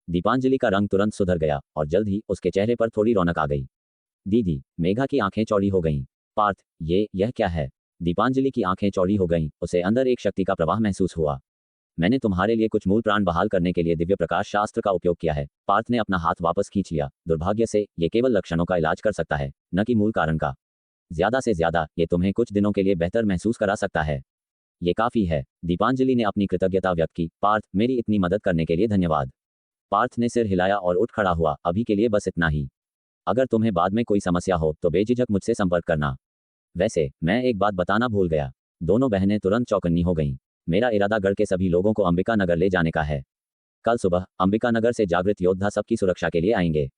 दीपांजलि का रंग तुरंत सुधर गया और जल्द ही उसके चेहरे पर थोड़ी रौनक आ गई। दीदी। मेघा की आंखें चौड़ी हो गईं। पार्थ, यह क्या है? दीपांजलि की आंखें चौड़ी हो गईं, उसे अंदर एक शक्ति का प्रवाह महसूस हुआ। मैंने तुम्हारे लिए कुछ मूल प्राण बहाल करने के लिए दिव्य प्रकाश शास्त्र का उपयोग किया है। पार्थ ने अपना हाथ वापस खींच लिया। दुर्भाग्य से ये केवल लक्षणों का इलाज कर सकता है, न कि मूल कारण का। ज्यादा से ज्यादा ये तुम्हें कुछ दिनों के लिए बेहतर महसूस करा सकता है। ये काफी है। दीपांजलि ने अपनी कृतज्ञता व्यक्त की। पार्थ, मेरी इतनी मदद करने के लिए धन्यवाद। पार्थ ने सिर हिलाया और उठ खड़ा हुआ। अभी के लिए बस इतना ही। अगर तुम्हें बाद में कोई समस्या हो तो बेझिझक मुझसे संपर्क करना। वैसे मैं एक बात बताना भूल गया। दोनों बहनें तुरंत चौकन्नी हो गईं। मेरा इरादा गढ़ के सभी लोगों को अंबिका नगर ले जाने का है। कल सुबह अंबिका नगर से जागृत योद्धा सबकी सुरक्षा के लिए आएंगे।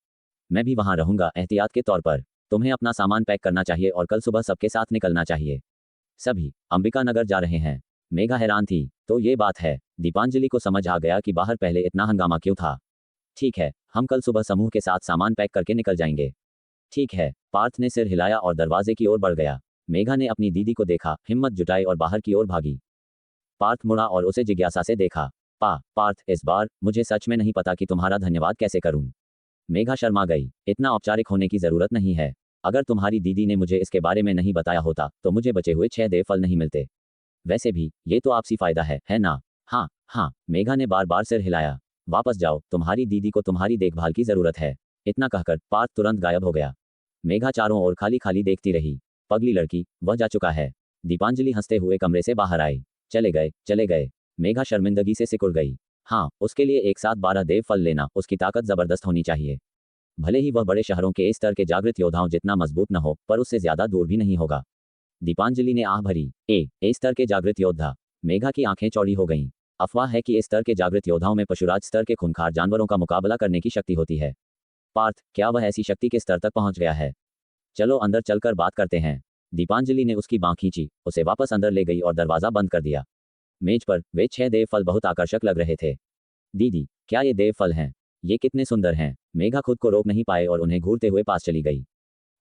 मैं भी वहां रहूंगा एहतियात के तौर पर। तुम्हें अपना सामान पैक करना चाहिए और कल सुबह सबके साथ निकलना चाहिए। सभी अंबिका नगर जा रहे हैं? मेघा हैरान थी। तो ये बात है। दीपांजलि को समझ आ गया कि बाहर पहले इतना हंगामा क्यों था। ठीक है, हम कल सुबह समूह के साथ सामान पैक करके निकल जाएंगे। ठीक है। पार्थ ने सिर हिलाया और दरवाजे की ओर बढ़ गया। मेघा ने अपनी दीदी को देखा, हिम्मत जुटाई और बाहर की ओर भागी। पार्थ मुड़ा और उसे जिज्ञासा से देखा। पार्थ, इस बार मुझे सच में नहीं पता कि तुम्हारा धन्यवाद कैसे करूं। मेघा शर्मा गई। इतना औपचारिक होने की जरूरत नहीं है। अगर तुम्हारी दीदी ने मुझे इसके बारे में नहीं बताया होता तो मुझे बचे हुए 6 देव फल नहीं मिलते। वैसे भी ये तो आपसी फायदा है ना? हाँ हाँ। मेघा ने बार बार सिर हिलाया। वापस जाओ, तुम्हारी दीदी को तुम्हारी देखभाल की जरूरत है। इतना कहकर पार्थ तुरंत गायब हो गया। मेघा चारों ओर खाली खाली देखती रही। पगली लड़की, वह जा चुका है। दीपांजलि हंसते हुए कमरे से बाहर आई। चले गए, चले गए। मेघा शर्मिंदगी से सिकुड़ गई। हाँ, उसके लिए एक साथ 12 देव फल लेना, उसकी ताकत जबरदस्त होनी चाहिए। भले ही वह बड़े शहरों के इस स्तर के जागृत योद्धाओं जितना मजबूत न हो, पर उससे ज्यादा दूर भी नहीं होगा। दीपांजलि ने आह भरी। ए स्तर के जागृत योद्धा। मेघा की आंखें चौड़ी हो गईं। अफवाह है कि इस स्तर के जागृत योद्धाओं में पशुराज स्तर के खूंखार जानवरों का मुकाबला करने की शक्ति होती है। पार्थ, क्या वह ऐसी शक्ति के स्तर तक पहुंच गया है? चलो अंदर चलकर बात करते हैं। दीपांजलि ने उसकी बांह खींची, उसे वापस अंदर ले गई और दरवाजा बंद कर दिया। मेज पर वे 6 देव फल बहुत आकर्षक लग रहे थे। दीदी, क्या ये देव फल हैं? ये कितने सुंदर हैं। मेघा खुद को रोक नहीं पाए और उन्हें घूरते हुए पास चली गई।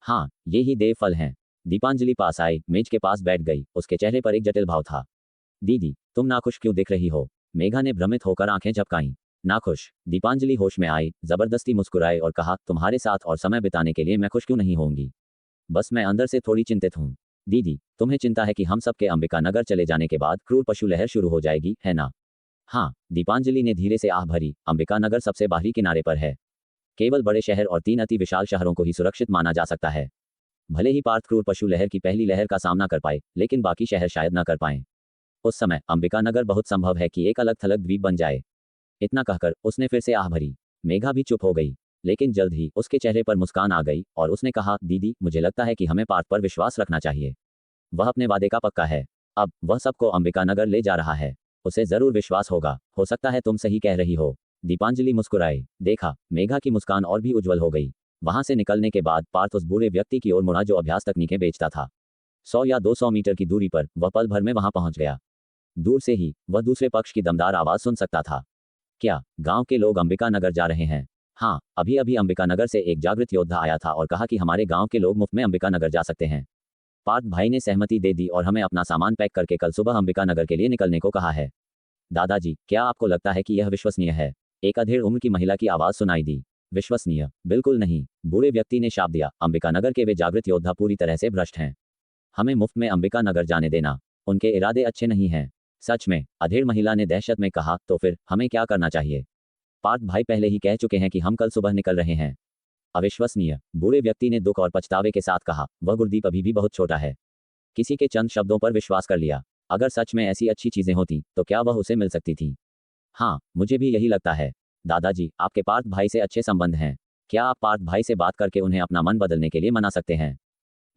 हाँ, ये ही देव फल हैं। दीपांजलि पास आई, मेज के पास बैठ गई। उसके चेहरे पर एक जटिल भाव था। दीदी, तुम नाखुश क्यों दिख रही हो? मेघा ने भ्रमित होकर आंखें झपकाईं। नाखुश? दीपांजलि होश में आई, जबरदस्ती मुस्कुराए और कहा, तुम्हारे साथ और समय बिताने के लिए मैं खुश क्यों नहीं होंगी। बस मैं अंदर से थोड़ी चिंतित हूँ। दीदी, तुम्हें चिंता है कि हम सबके अंबिका नगर चले जाने के बाद क्रूर पशु लहर शुरू हो जाएगी, है ना? हाँ, दीपांजलि ने धीरे से आह भरी। अंबिका नगर सबसे बाहरी किनारे पर है। केवल बड़े शहर और 3 अति विशाल शहरों को ही सुरक्षित माना जा सकता है। भले ही पार्थ क्रूर पशु लहर की पहली लहर का सामना कर पाए, लेकिन बाकी शहर शायद न कर पाएं। उस समय अंबिका नगर बहुत संभव है कि एक अलग थलग द्वीप बन जाए। इतना कहकर उसने फिर से आह भरी। मेघा भी चुप हो गई, लेकिन जल्द ही उसके चेहरे पर मुस्कान आ गई और उसने कहा, दीदी, मुझे लगता है कि हमें पार्थ पर विश्वास रखना चाहिए। वह अपने वादे का पक्का है। अब वह सबको अंबिका नगर ले जा रहा है। उसे जरूर विश्वास होगा। हो सकता है तुम सही कह रही हो। दीपांजलि मुस्कुराई। देखा, मेघा की मुस्कान और भी उज्जवल हो गई। वहां से निकलने के बाद पार्थ उस बूढ़े व्यक्ति की ओर मुड़ा जो अभ्यास तकनीकें बेचता था। 100 या 200 मीटर की दूरी पर वह पल भर में वहां पहुंच गया। दूर से ही वह दूसरे पक्ष की दमदार आवाज सुन सकता था। क्या गांव के लोग अंबिका नगर जा रहे हैं? हाँ, अभी अभी अंबिका नगर से एक जागृत योद्धा आया था और कहा कि हमारे गांव के लोग मुफ्त में अंबिका नगर जा सकते हैं। पार्थ भाई ने सहमति दे दी और हमें अपना सामान पैक करके कल सुबह अंबिका नगर के लिए निकलने को कहा है। दादाजी, क्या आपको लगता है कि यह विश्वसनीय है? एक अधेड़ उम्र की महिला की आवाज सुनाई दी। विश्वसनीय? बिल्कुल नहीं, बूढ़े व्यक्ति ने शाप दिया। अंबिका नगर के वे जागृत योद्धा पूरी तरह से भ्रष्ट हैं। हमें मुफ्त में अंबिका नगर जाने देना। उनके इरादे अच्छे नहीं हैं। सच में? अधेड़ महिला ने दहशत में कहा। तो फिर हमें क्या करना चाहिए? पार्थ भाई पहले ही कह चुके हैं कि हम कल सुबह निकल रहे हैं। अविश्वसनीय, बूढ़े व्यक्ति ने दुख और पछतावे के साथ कहा। वह गुरदीप अभी भी बहुत छोटा है। किसी के चंद शब्दों पर विश्वास कर लिया। अगर सच में ऐसी अच्छी चीजें होती तो क्या वह उसे मिल सकती थी? हाँ, मुझे भी यही लगता है। दादाजी, आपके पार्थ भाई से अच्छे संबंध हैं। क्या आप पार्थ भाई से बात करके उन्हें अपना मन बदलने के लिए मना सकते हैं?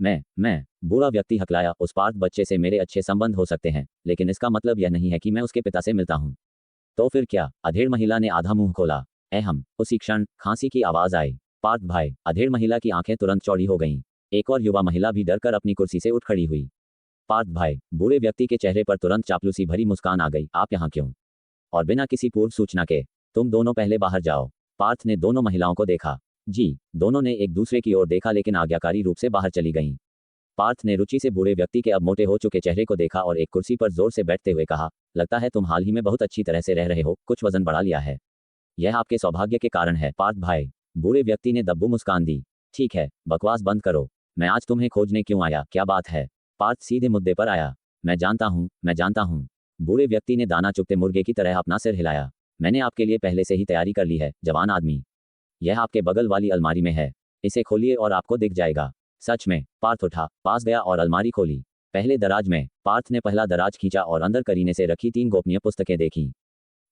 मैं बूढ़ा व्यक्ति हकलाया। उस पार्थ बच्चे से मेरे अच्छे संबंध हो सकते हैं, लेकिन इसका मतलब यह नहीं है कि मैं उसके पिता से मिलता हूँ। तो फिर क्या? अधेड़ महिला ने आधा मुंह खोला। अहम। उसी क्षण खांसी की आवाज आई। पार्थ भाई। अधेड़ महिला की आंखें तुरंत चौड़ी हो गईं। एक और युवा महिला भी डरकर अपनी कुर्सी से उठ खड़ी हुई। पार्थ भाई। बूढ़े व्यक्ति के चेहरे पर तुरंत चापलूसी भरी मुस्कान आ गई। आप यहाँ क्यों? और बिना किसी पूर्व सूचना के? तुम दोनों पहले बाहर जाओ। पार्थ ने दोनों महिलाओं को देखा। जी। दोनों ने एक दूसरे की ओर देखा लेकिन आज्ञाकारी रूप से बाहर चली गईं। पार्थ ने रुचि से बूढ़े व्यक्ति के अब मोटे हो चुके चेहरे को देखा और एक कुर्सी पर जोर से बैठते हुए कहा, लगता है तुम हाल ही में बहुत अच्छी तरह से रह रहे हो, कुछ वजन बढ़ा लिया है। यह आपके सौभाग्य के कारण है पार्थ भाई। बूढ़े व्यक्ति ने दब्बू मुस्कान दी। ठीक है, बकवास बंद करो। मैं आज तुम्हें खोजने क्यों आया? क्या बात है? पार्थ सीधे मुद्दे पर आया। मैं जानता हूँ। बूढ़े व्यक्ति ने दाना चुगते मुर्गे की तरह अपना सिर हिलाया। मैंने आपके लिए पहले से ही तैयारी कर ली है, जवान आदमी। यह आपके बगल वाली अलमारी में है। इसे खोलिए और आपको दिख जाएगा। सच में? पार्थ उठा, पास गया और अलमारी खोली। पहले दराज में। पार्थ ने पहला दराज खींचा और अंदर करीने से रखी 3 गोपनीय पुस्तकें देखीं।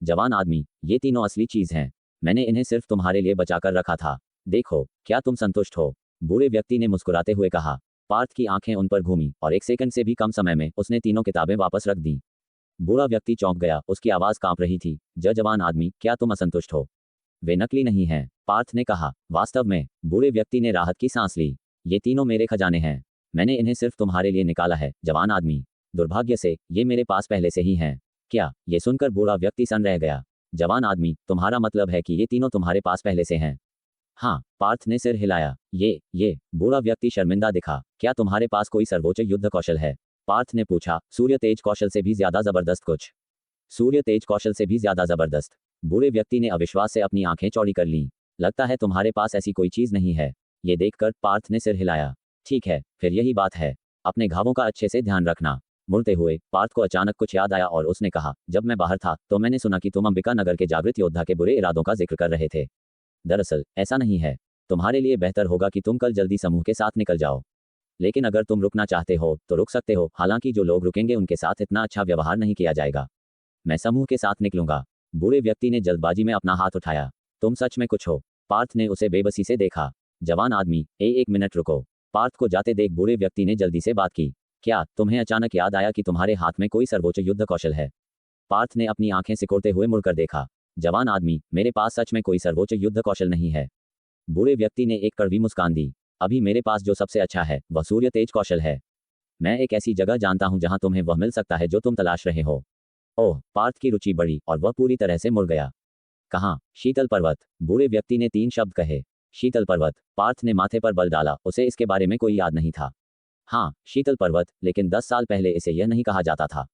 जवान आदमी, ये तीनों असली चीज हैं। मैंने इन्हें सिर्फ तुम्हारे लिए बचाकर रखा था। देखो, क्या तुम संतुष्ट हो? बूढ़े व्यक्ति ने मुस्कुराते हुए कहा। पार्थ की आंखें उन पर घूमी और 1 सेकंड से भी कम समय में उसने तीनों किताबें वापस रख दी। बूढ़ा व्यक्ति चौंक गया। उसकी आवाज कांप रही थी। जवान आदमी, क्या तुम असंतुष्ट हो? वे नकली नहीं हैं, पार्थ ने कहा। वास्तव में? बूढ़े व्यक्ति ने राहत की सांस ली। ये तीनों मेरे खजाने हैं। मैंने इन्हें सिर्फ तुम्हारे लिए निकाला है, जवान आदमी। दुर्भाग्य से ये मेरे पास पहले से ही हैं। क्या? ये सुनकर बूढ़ा व्यक्ति सन रह गया। जवान आदमी, तुम्हारा मतलब है कि ये तीनों तुम्हारे पास पहले से हैं? हाँ, पार्थ ने सिर हिलाया। ये बूढ़ा व्यक्ति शर्मिंदा दिखा। क्या तुम्हारे पास कोई सर्वोच्च युद्ध कौशल है? पार्थ ने पूछा। सूर्य तेज कौशल से भी ज्यादा जबरदस्त कुछ? सूर्य तेज कौशल से भी ज्यादा जबरदस्त। बूढ़े व्यक्ति ने अविश्वास से अपनी आंखें चौड़ी कर लीं। लगता है तुम्हारे पास ऐसी कोई चीज नहीं है। ये देखकर पार्थ ने सिर हिलाया। ठीक है, फिर यही बात है। अपने घावों का अच्छे से ध्यान रखना। मुड़ते हुए पार्थ को अचानक कुछ याद आया और उसने कहा, जब मैं बाहर था तो मैंने सुना कि तुम अंबिका नगर के जागृत योद्धा के बुरे इरादों का जिक्र कर रहे थे। दरअसल ऐसा नहीं है। तुम्हारे लिए बेहतर होगा कि तुम कल जल्दी समूह के साथ निकल जाओ। लेकिन अगर तुम रुकना चाहते हो तो रुक सकते हो, हालांकि जो लोग रुकेंगे उनके साथ इतना अच्छा व्यवहार नहीं किया जाएगा। मैं समूह के साथ निकलूंगा। बूढ़े व्यक्ति ने जल्दबाजी में अपना हाथ उठाया। तुम सच में कुछ हो? पार्थ ने उसे बेबसी से देखा। जवान आदमी, एक मिनट रुको। पार्थ को जाते देख बूढ़े व्यक्ति ने जल्दी से बात की। क्या तुम्हें अचानक याद आया कि तुम्हारे हाथ में कोई सर्वोच्च युद्ध कौशल है? पार्थ ने अपनी आंखें सिकोड़ते हुए मुड़कर देखा। जवान आदमी, मेरे पास सच में कोई सर्वोच्च युद्ध कौशल नहीं है। बूढ़े व्यक्ति ने एक कड़वी मुस्कान दी। अभी मेरे पास जो सबसे अच्छा है वह सूर्य तेज कौशल है। मैं एक ऐसी जगह जानता हूं जहां तुम्हें वह मिल सकता है जो तुम तलाश रहे हो। ओह, पार्थ की रुचि बढ़ी और वह पूरी तरह से मुड़ गया। कहाँ? शीतल पर्वत। बूढ़े व्यक्ति ने 3 शब्द कहे। शीतल पर्वत। पार्थ ने माथे पर बल डाला। उसे इसके बारे में कोई याद नहीं था। हाँ, शीतल पर्वत, लेकिन 10 साल पहले इसे यह नहीं कहा जाता था।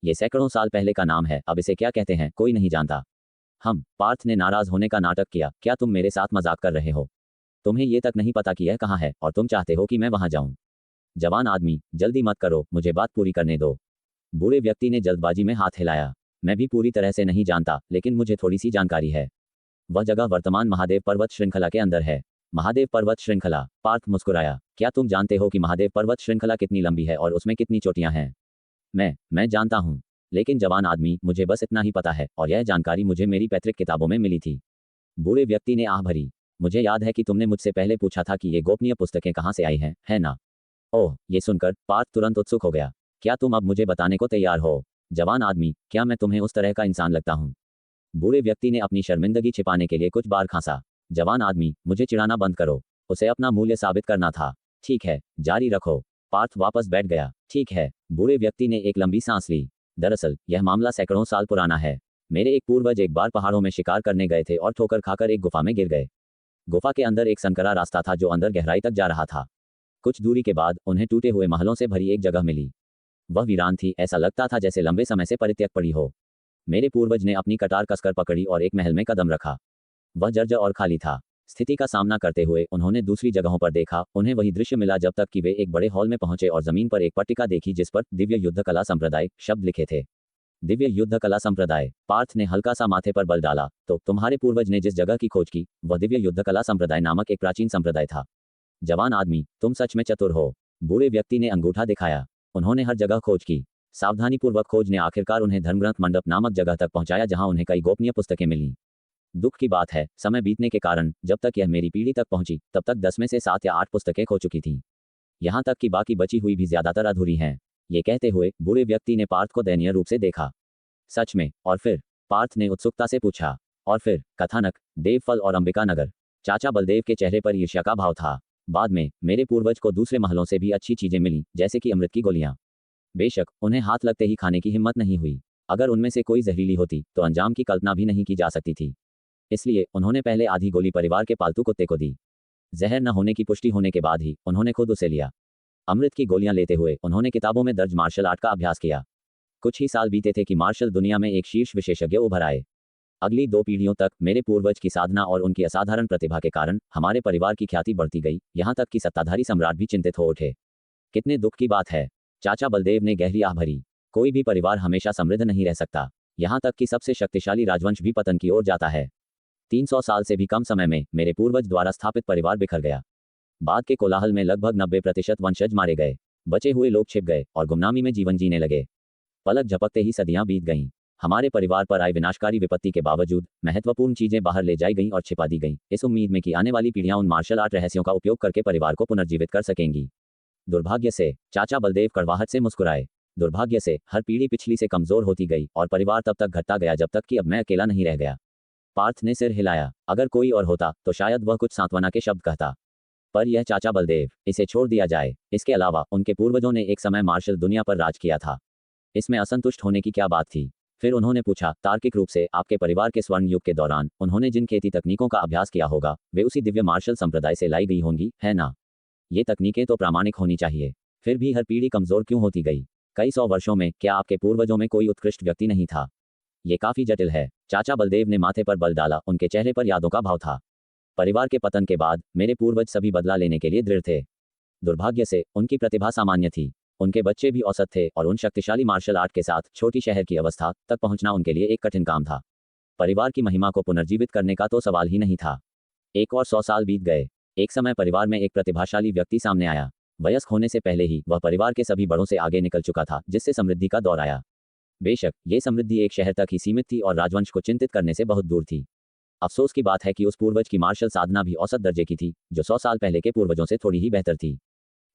ये सैकड़ों साल पहले का नाम है। अब इसे क्या कहते हैं कोई नहीं जानता। पार्थ ने नाराज होने का नाटक किया। क्या तुम मेरे साथ मजाक कर रहे हो? तुम्हें ये तक नहीं पता कि यह कहाँ है और तुम चाहते हो कि मैं वहां जाऊं? जवान आदमी, जल्दी मत करो, मुझे बात पूरी करने दो। बूढ़े व्यक्ति ने जल्दबाजी में हाथ हिलाया। मैं भी पूरी तरह से नहीं जानता, लेकिन मुझे थोड़ी सी जानकारी है। वह जगह वर्तमान महादेव पर्वत श्रृंखला के अंदर है। महादेव पर्वत श्रृंखला? पार्थ मुस्कुराया। क्या तुम जानते हो कि महादेव पर्वत श्रृंखला कितनी लंबी है और उसमें कितनी चोटियां हैं? मैं जानता हूँ। लेकिन जवान आदमी, मुझे बस इतना ही पता है, और यह जानकारी मुझे मेरी पैतृक किताबों में मिली थी। बूढ़े व्यक्ति ने आह भरी। मुझे याद है कि तुमने मुझसे पहले पूछा था कि ये गोपनीय पुस्तकें कहाँ से आई हैं, है ना? ओह, ये सुनकर पार्थ तुरंत उत्सुक हो गया। क्या तुम अब मुझे बताने को तैयार हो? जवान आदमी, क्या मैं तुम्हें उस तरह का इंसान लगता हूँ? बूढ़े व्यक्ति ने अपनी शर्मिंदगी छिपाने के लिए कुछ बार खांसा। जवान आदमी, मुझे चिढ़ाना बंद करो। उसे अपना मूल्य साबित करना था। ठीक है, जारी रखो। पार्थ वापस बैठ गया। ठीक है। बूढ़े व्यक्ति ने एक लंबी सांस ली। दरअसल यह मामला सैकड़ों साल पुराना है। मेरे एक पूर्वज एक बार पहाड़ों में शिकार करने गए थे और ठोकर खाकर एक गुफा में गिर गए। गुफा के अंदर एक संकरा रास्ता था जो अंदर गहराई तक जा रहा था। कुछ दूरी के बाद उन्हें टूटे हुए महलों से भरी एक जगह मिली। वह वीरान थी, ऐसा लगता था जैसे लंबे समय से परित्यक्त पड़ी हो। मेरे पूर्वज ने अपनी कटार कसकर पकड़ी और एक महल में कदम रखा। वह जर्जर और खाली था। स्थिति का सामना करते हुए उन्होंने दूसरी जगहों पर देखा। उन्हें वही दृश्य मिला जब तक कि वे एक बड़े हॉल में पहुंचे और जमीन पर एक पट्टिका देखी जिस पर दिव्य युद्ध कला संप्रदाय शब्द लिखे थे। दिव्य युद्ध कला संप्रदाय? पार्थ ने हल्का सा माथे पर बल डाला। तो तुम्हारे पूर्वज ने जिस जगह की खोज की, वह दिव्य युद्ध कला संप्रदाय नामक एक प्राचीन संप्रदाय था। जवान आदमी, तुम सच में चतुर हो। बूढ़े व्यक्ति ने अंगूठा दिखाया। उन्होंने हर जगह खोज की। सावधानीपूर्वक खोज ने आखिरकार उन्हें धर्मग्रंथ मंडप नामक जगह तक पहुंचाया जहां उन्हें कई गोपनीय पुस्तकें मिलीं। दुख की बात है, समय बीतने के कारण जब तक यह मेरी पीढ़ी तक पहुंची तब तक 10 में से 7 या 8 पुस्तकें खो चुकी थीं। यहां तक कि बाकी बची हुई भी ज्यादातर अधूरी हैं। ये कहते हुए बूढ़े व्यक्ति ने पार्थ को दयनीय रूप से देखा। सच में? और फिर? पार्थ ने उत्सुकता से पूछा। और फिर? कथानक, देवफल और अंबिका नगर। चाचा बलदेव के चेहरे पर ईर्ष्या का भाव था। बाद में मेरे पूर्वज को दूसरे महलों से भी अच्छी चीजें मिलीं, जैसे कि अमृत की गोलियां। बेशक उन्हें हाथ लगते ही खाने की हिम्मत नहीं हुई। अगर उनमें से कोई जहरीली होती तो अंजाम की कल्पना भी नहीं की जा सकती थी। इसलिए उन्होंने पहले आधी गोली परिवार के पालतू कुत्ते को दी। जहर न होने की पुष्टि होने के बाद ही उन्होंने खुद उसे लिया। अमृत की गोलियां लेते हुए उन्होंने किताबों में दर्ज मार्शल आर्ट का अभ्यास किया। कुछ ही साल बीते थे कि मार्शल दुनिया में एक शीर्ष विशेषज्ञ उभर आए। अगली 2 पीढ़ियों तक मेरे पूर्वज की साधना और उनकी असाधारण प्रतिभा के कारण हमारे परिवार की ख्याति बढ़ती गई, यहाँ तक कि सत्ताधारी सम्राट भी चिंतित हो उठे। कितने दुख की बात है। चाचा बलदेव ने गहरी आह भरी। कोई भी परिवार हमेशा समृद्ध नहीं रह सकता। यहाँ तक कि सबसे शक्तिशाली राजवंश भी पतन की ओर जाता है। 300 साल से भी कम समय में मेरे पूर्वज द्वारा स्थापित परिवार बिखर गया। बाद के कोलाहल में लगभग 90% वंशज मारे गए। बचे हुए लोग छिप गए और गुमनामी में जीवन जीने लगे। पलक झपकते ही सदियां बीत गईं। हमारे परिवार पर आई विनाशकारी विपत्ति के बावजूद महत्वपूर्ण चीजें बाहर ले जाई गईं और छिपा दी गईं, इस उम्मीद में कि आने वाली पीढ़ियां उन मार्शल आर्ट रहस्यों का उपयोग करके परिवार को पुनर्जीवित कर सकेंगी। दुर्भाग्य से, चाचा बलदेव कड़वाहट से मुस्कुराए, दुर्भाग्य से हर पीढ़ी पिछली से कमजोर होती गई और परिवार तब तक घटता गया जब तक कि अब मैं अकेला नहीं रह गया। पार्थ ने सिर हिलाया। अगर कोई और होता तो शायद वह कुछ सांत्वना के शब्द कहता, पर यह चाचा बलदेव, इसे छोड़ दिया जाए। इसके अलावा उनके पूर्वजों ने एक समय मार्शल दुनिया पर राज किया था। इसमें असंतुष्ट होने की क्या बात थी? फिर उन्होंने पूछा, तार्किक रूप से आपके परिवार के स्वर्ण युग के दौरान उन्होंने जिन खेती तकनीकों का अभ्यास किया होगा वे उसी दिव्य मार्शल संप्रदाय से लाई गई होंगी, है ना? ये तकनीकें तो प्रामाणिक होनी चाहिए। फिर भी हर पीढ़ी कमजोर क्यों होती गई? कई 100 वर्षों में क्या आपके पूर्वजों में कोई उत्कृष्ट व्यक्ति नहीं था? ये काफी जटिल है। चाचा बलदेव ने माथे पर बल डाला। उनके चेहरे पर यादों का भाव था। परिवार के पतन के बाद मेरे पूर्वज सभी बदला लेने के लिए दृढ़ थे। दुर्भाग्य से उनकी प्रतिभा सामान्य थी। उनके बच्चे भी औसत थे और उन शक्तिशाली मार्शल आर्ट के साथ छोटी शहर की अवस्था तक पहुंचना उनके लिए एक कठिन काम था। परिवार की महिमा को पुनर्जीवित करने का तो सवाल ही नहीं था। एक और 100 साल बीत गए। एक समय परिवार में एक प्रतिभाशाली व्यक्ति सामने आया। वयस्क होने से पहले ही वह परिवार के सभी बड़ों से आगे निकल चुका था, जिससे समृद्धि का दौर आया। बेशक ये समृद्धि एक शहर तक ही सीमित थी और राजवंश को चिंतित करने से बहुत दूर थी। अफसोस की बात है कि उस पूर्वज की मार्शल साधना भी औसत दर्जे की थी, जो 100 साल पहले के पूर्वजों से थोड़ी ही बेहतर थी।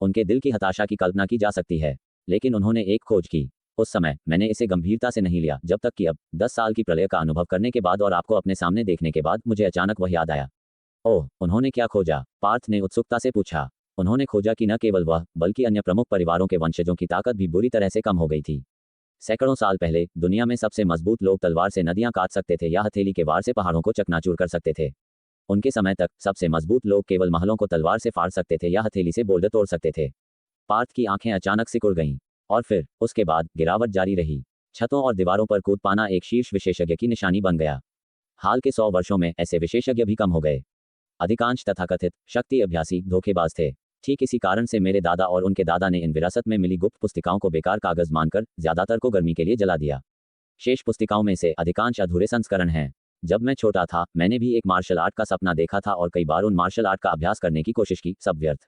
उनके दिल की हताशा की कल्पना की जा सकती है, लेकिन उन्होंने एक खोज की। उस समय मैंने इसे गंभीरता से नहीं लिया, जब तक कि अब 10 साल की प्रलय का अनुभव करने के बाद और आपको अपने सामने देखने के बाद मुझे अचानक वह याद आया। ओह, उन्होंने क्या खोजा? पार्थ ने उत्सुकता से पूछा। उन्होंने खोजा कि न केवल वह बल्कि अन्य प्रमुख परिवारों के वंशजों की ताकत भी बुरी तरह से कम हो गई थी। सैकड़ों साल पहले दुनिया में सबसे मजबूत लोग तलवार से नदियां काट सकते थे या हथेली के वार से पहाड़ों को चकनाचूर कर सकते थे। उनके समय तक सबसे मजबूत लोग केवल महलों को तलवार से फाड़ सकते थे या हथेली से बोल्डर तोड़ सकते थे। पार्थ की आंखें अचानक सिकुड़ गईं और फिर उसके बाद गिरावट जारी रही। छतों और दीवारों पर कूद पाना एक शीर्ष विशेषज्ञ की निशानी बन गया। हाल के 100 वर्षों में ऐसे विशेषज्ञ भी कम हो गए। अधिकांश तथाकथित शक्ति अभ्यासी धोखेबाज थे। ठीक इसी कारण से मेरे दादा और उनके दादा ने इन विरासत में मिली गुप्त पुस्तिकाओं को बेकार कागज मानकर ज्यादातर को गर्मी के लिए जला दिया। शेष पुस्तिकाओं में से अधिकांश अधूरे संस्करण हैं। जब मैं छोटा था मैंने भी एक मार्शल आर्ट का सपना देखा था और कई बार उन मार्शल आर्ट का अभ्यास करने की कोशिश की, सब व्यर्थ।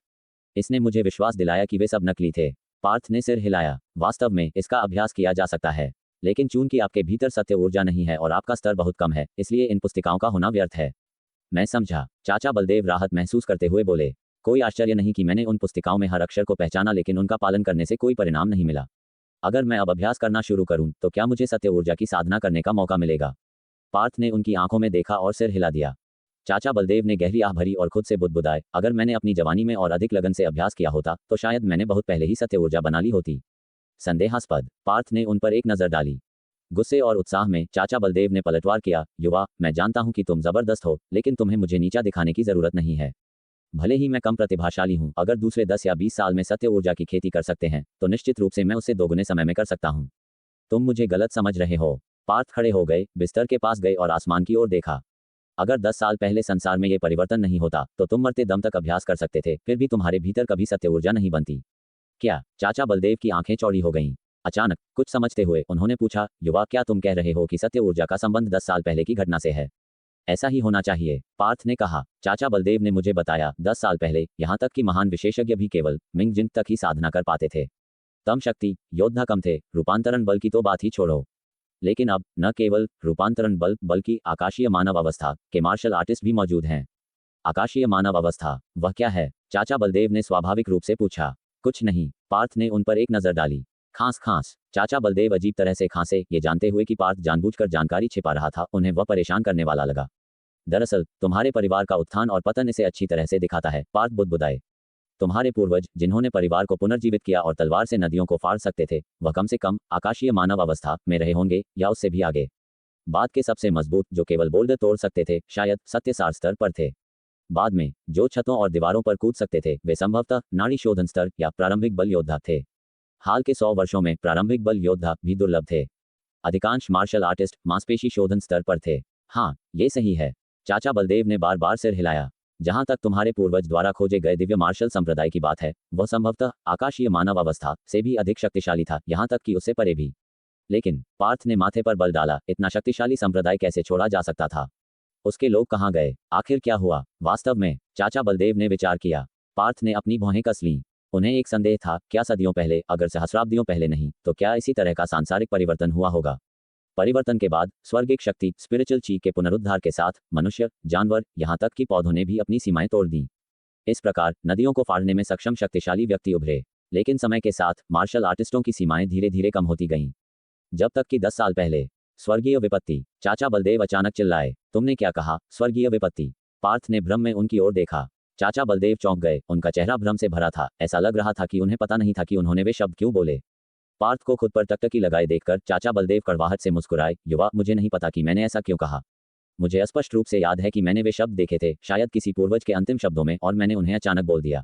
इसने मुझे विश्वास दिलाया कि वे सब नकली थे। पार्थ ने सिर हिलाया। वास्तव में इसका अभ्यास किया जा सकता है, लेकिन चूंकि आपके भीतर सत्य ऊर्जा नहीं है और आपका स्तर बहुत कम है, इसलिए इन पुस्तिकाओं का होना व्यर्थ है। मैं समझा। चाचा बलदेव राहत महसूस करते हुए बोले, कोई आश्चर्य नहीं कि मैंने उन पुस्तिकाओं में हर अक्षर को पहचाना, लेकिन उनका पालन करने से कोई परिणाम नहीं मिला। अगर मैं अब अभ्यास करना शुरू करूं तो क्या मुझे सत्य ऊर्जा की साधना करने का मौका मिलेगा? पार्थ ने उनकी आंखों में देखा और सिर हिला दिया। चाचा बलदेव ने गहरी आह भरी और खुद से बुदबुदाए, अगर मैंने अपनी जवानी में और अधिक लगन से अभ्यास किया होता तो शायद मैंने बहुत पहले ही सत्य ऊर्जा बना ली होती। संदेहास्पद। पार्थ ने उन पर एक नजर डाली। गुस्से और उत्साह में चाचा बलदेव ने पलटवार किया, युवा, मैं जानता हूं कि तुम जबरदस्त हो, लेकिन तुम्हें मुझे नीचा दिखाने की जरूरत नहीं है। भले ही मैं कम प्रतिभाशाली हूं, अगर दूसरे 10 या 20 साल में सत्य ऊर्जा की खेती कर सकते हैं तो निश्चित रूप से मैं उससे दोगुने समय में कर सकता हूं। तुम मुझे गलत समझ रहे हो। पार्थ खड़े हो गए, बिस्तर के पास गए और आसमान की ओर देखा। अगर 10 साल पहले संसार में ये परिवर्तन नहीं होता तो तुम मरते दम तक अभ्यास कर सकते थे, फिर भी तुम्हारे भीतर कभी सत्य ऊर्जा नहीं बनती। क्या? चाचा बलदेव की आंखें चौड़ी हो गईं। अचानक कुछ समझते हुए उन्होंने पूछा, युवा, क्या तुम कह रहे हो कि सत्य ऊर्जा का संबंध 10 साल पहले की घटना से है? ऐसा ही होना चाहिए, पार्थ ने कहा। चाचा बलदेव ने मुझे बताया, 10 साल पहले यहाँ तक कि महान विशेषज्ञ भी केवल मिंग जिन तक ही साधना कर पाते थे। तम शक्ति, योद्धा कम थे, रूपांतरण बल की तो बात ही छोड़ो। लेकिन अब न केवल रूपांतरण बल बल्कि आकाशीय मानव अवस्था के मार्शल आर्टिस्ट भी मौजूद हैं। आकाशीय मानव अवस्था, वह क्या है? चाचा बलदेव ने स्वाभाविक रूप से पूछा। कुछ नहीं। पार्थ ने उन पर एक नजर डाली। खांस खांस। चाचा बलदेव अजीब तरह से खांसे, ये जानते हुए कि पार्थ जानबूझकर जानकारी छिपा रहा था, उन्हें वह परेशान करने वाला लगा। दरअसल तुम्हारे परिवार का उत्थान और पतन इसे अच्छी तरह से दिखाता है, पार्थ बुदबुदाए। तुम्हारे पूर्वज जिन्होंने परिवार को पुनर्जीवित किया और तलवार से नदियों को फाड़ सकते थे, वह कम से कम आकाशीय मानव अवस्था में रहे होंगे या उससे भी आगे। बाद के सबसे मजबूत जो केवल बोल्डर तोड़ सकते थे शायद सत्यसार स्तर पर थे। बाद में जो छतों और दीवारों पर कूद सकते थे वे संभवतः नाड़ी शोधन स्तर या प्रारंभिक बल योद्धा थे। हाल के 100 वर्षों में प्रारंभिक बल योद्धा भी दुर्लभ थे। अधिकांश मार्शल आर्टिस्ट मांसपेशी शोधन स्तर पर थे। हाँ, ये सही है। चाचा बलदेव ने बार बार सिर हिलाया। जहां तक तुम्हारे पूर्वज द्वारा खोजे गए दिव्य मार्शल संप्रदाय की बात है, वह संभवतः आकाशीय मानव अवस्था से भी अधिक शक्तिशाली था, यहां तक कि उससे परे भी। लेकिन पार्थ ने माथे पर बल डाला, इतना शक्तिशाली संप्रदाय कैसे छोड़ा जा सकता था? उसके लोग कहाँ गए? आखिर क्या हुआ? वास्तव में, चाचा बलदेव ने विचार किया। पार्थ ने अपनी भौहें कस लीं। उन्हें एक संदेह था, क्या सदियों पहले, अगर सहस्राब्दियों पहले नहीं, तो क्या इसी तरह का सांसारिक परिवर्तन हुआ होगा? परिवर्तन के बाद स्वर्गिक शक्ति स्पिरिचुअल ची के पुनरुद्धार के साथ मनुष्य, जानवर, यहाँ तक कि पौधों ने भी अपनी सीमाएं तोड़ दी। इस प्रकार नदियों को फाड़ने में सक्षम शक्तिशाली व्यक्ति उभरे। लेकिन समय के साथ मार्शल आर्टिस्टों की सीमाएं धीरे धीरे कम होती गईं। जब तक कि 10 साल पहले स्वर्गीय विपत्ति। चाचा बलदेव अचानक चिल्लाए, तुमने क्या कहा? स्वर्गीय विपत्ति? पार्थ ने भ्रम में उनकी ओर देखा। चाचा बलदेव चौंक गए, उनका चेहरा भ्रम से भरा था। ऐसा लग रहा था कि उन्हें पता नहीं था कि उन्होंने वे शब्द क्यों बोले। पार्थ को खुद पर टकटकी लगाए देखकर चाचा बलदेव कड़वाहट से मुस्कुराए, युवा, मुझे नहीं पता कि मैंने ऐसा क्यों कहा। मुझे स्पष्ट रूप से याद है कि मैंने वे शब्द देखे थे, शायद किसी पूर्वज के अंतिम शब्दों में, और मैंने उन्हें अचानक बोल दिया।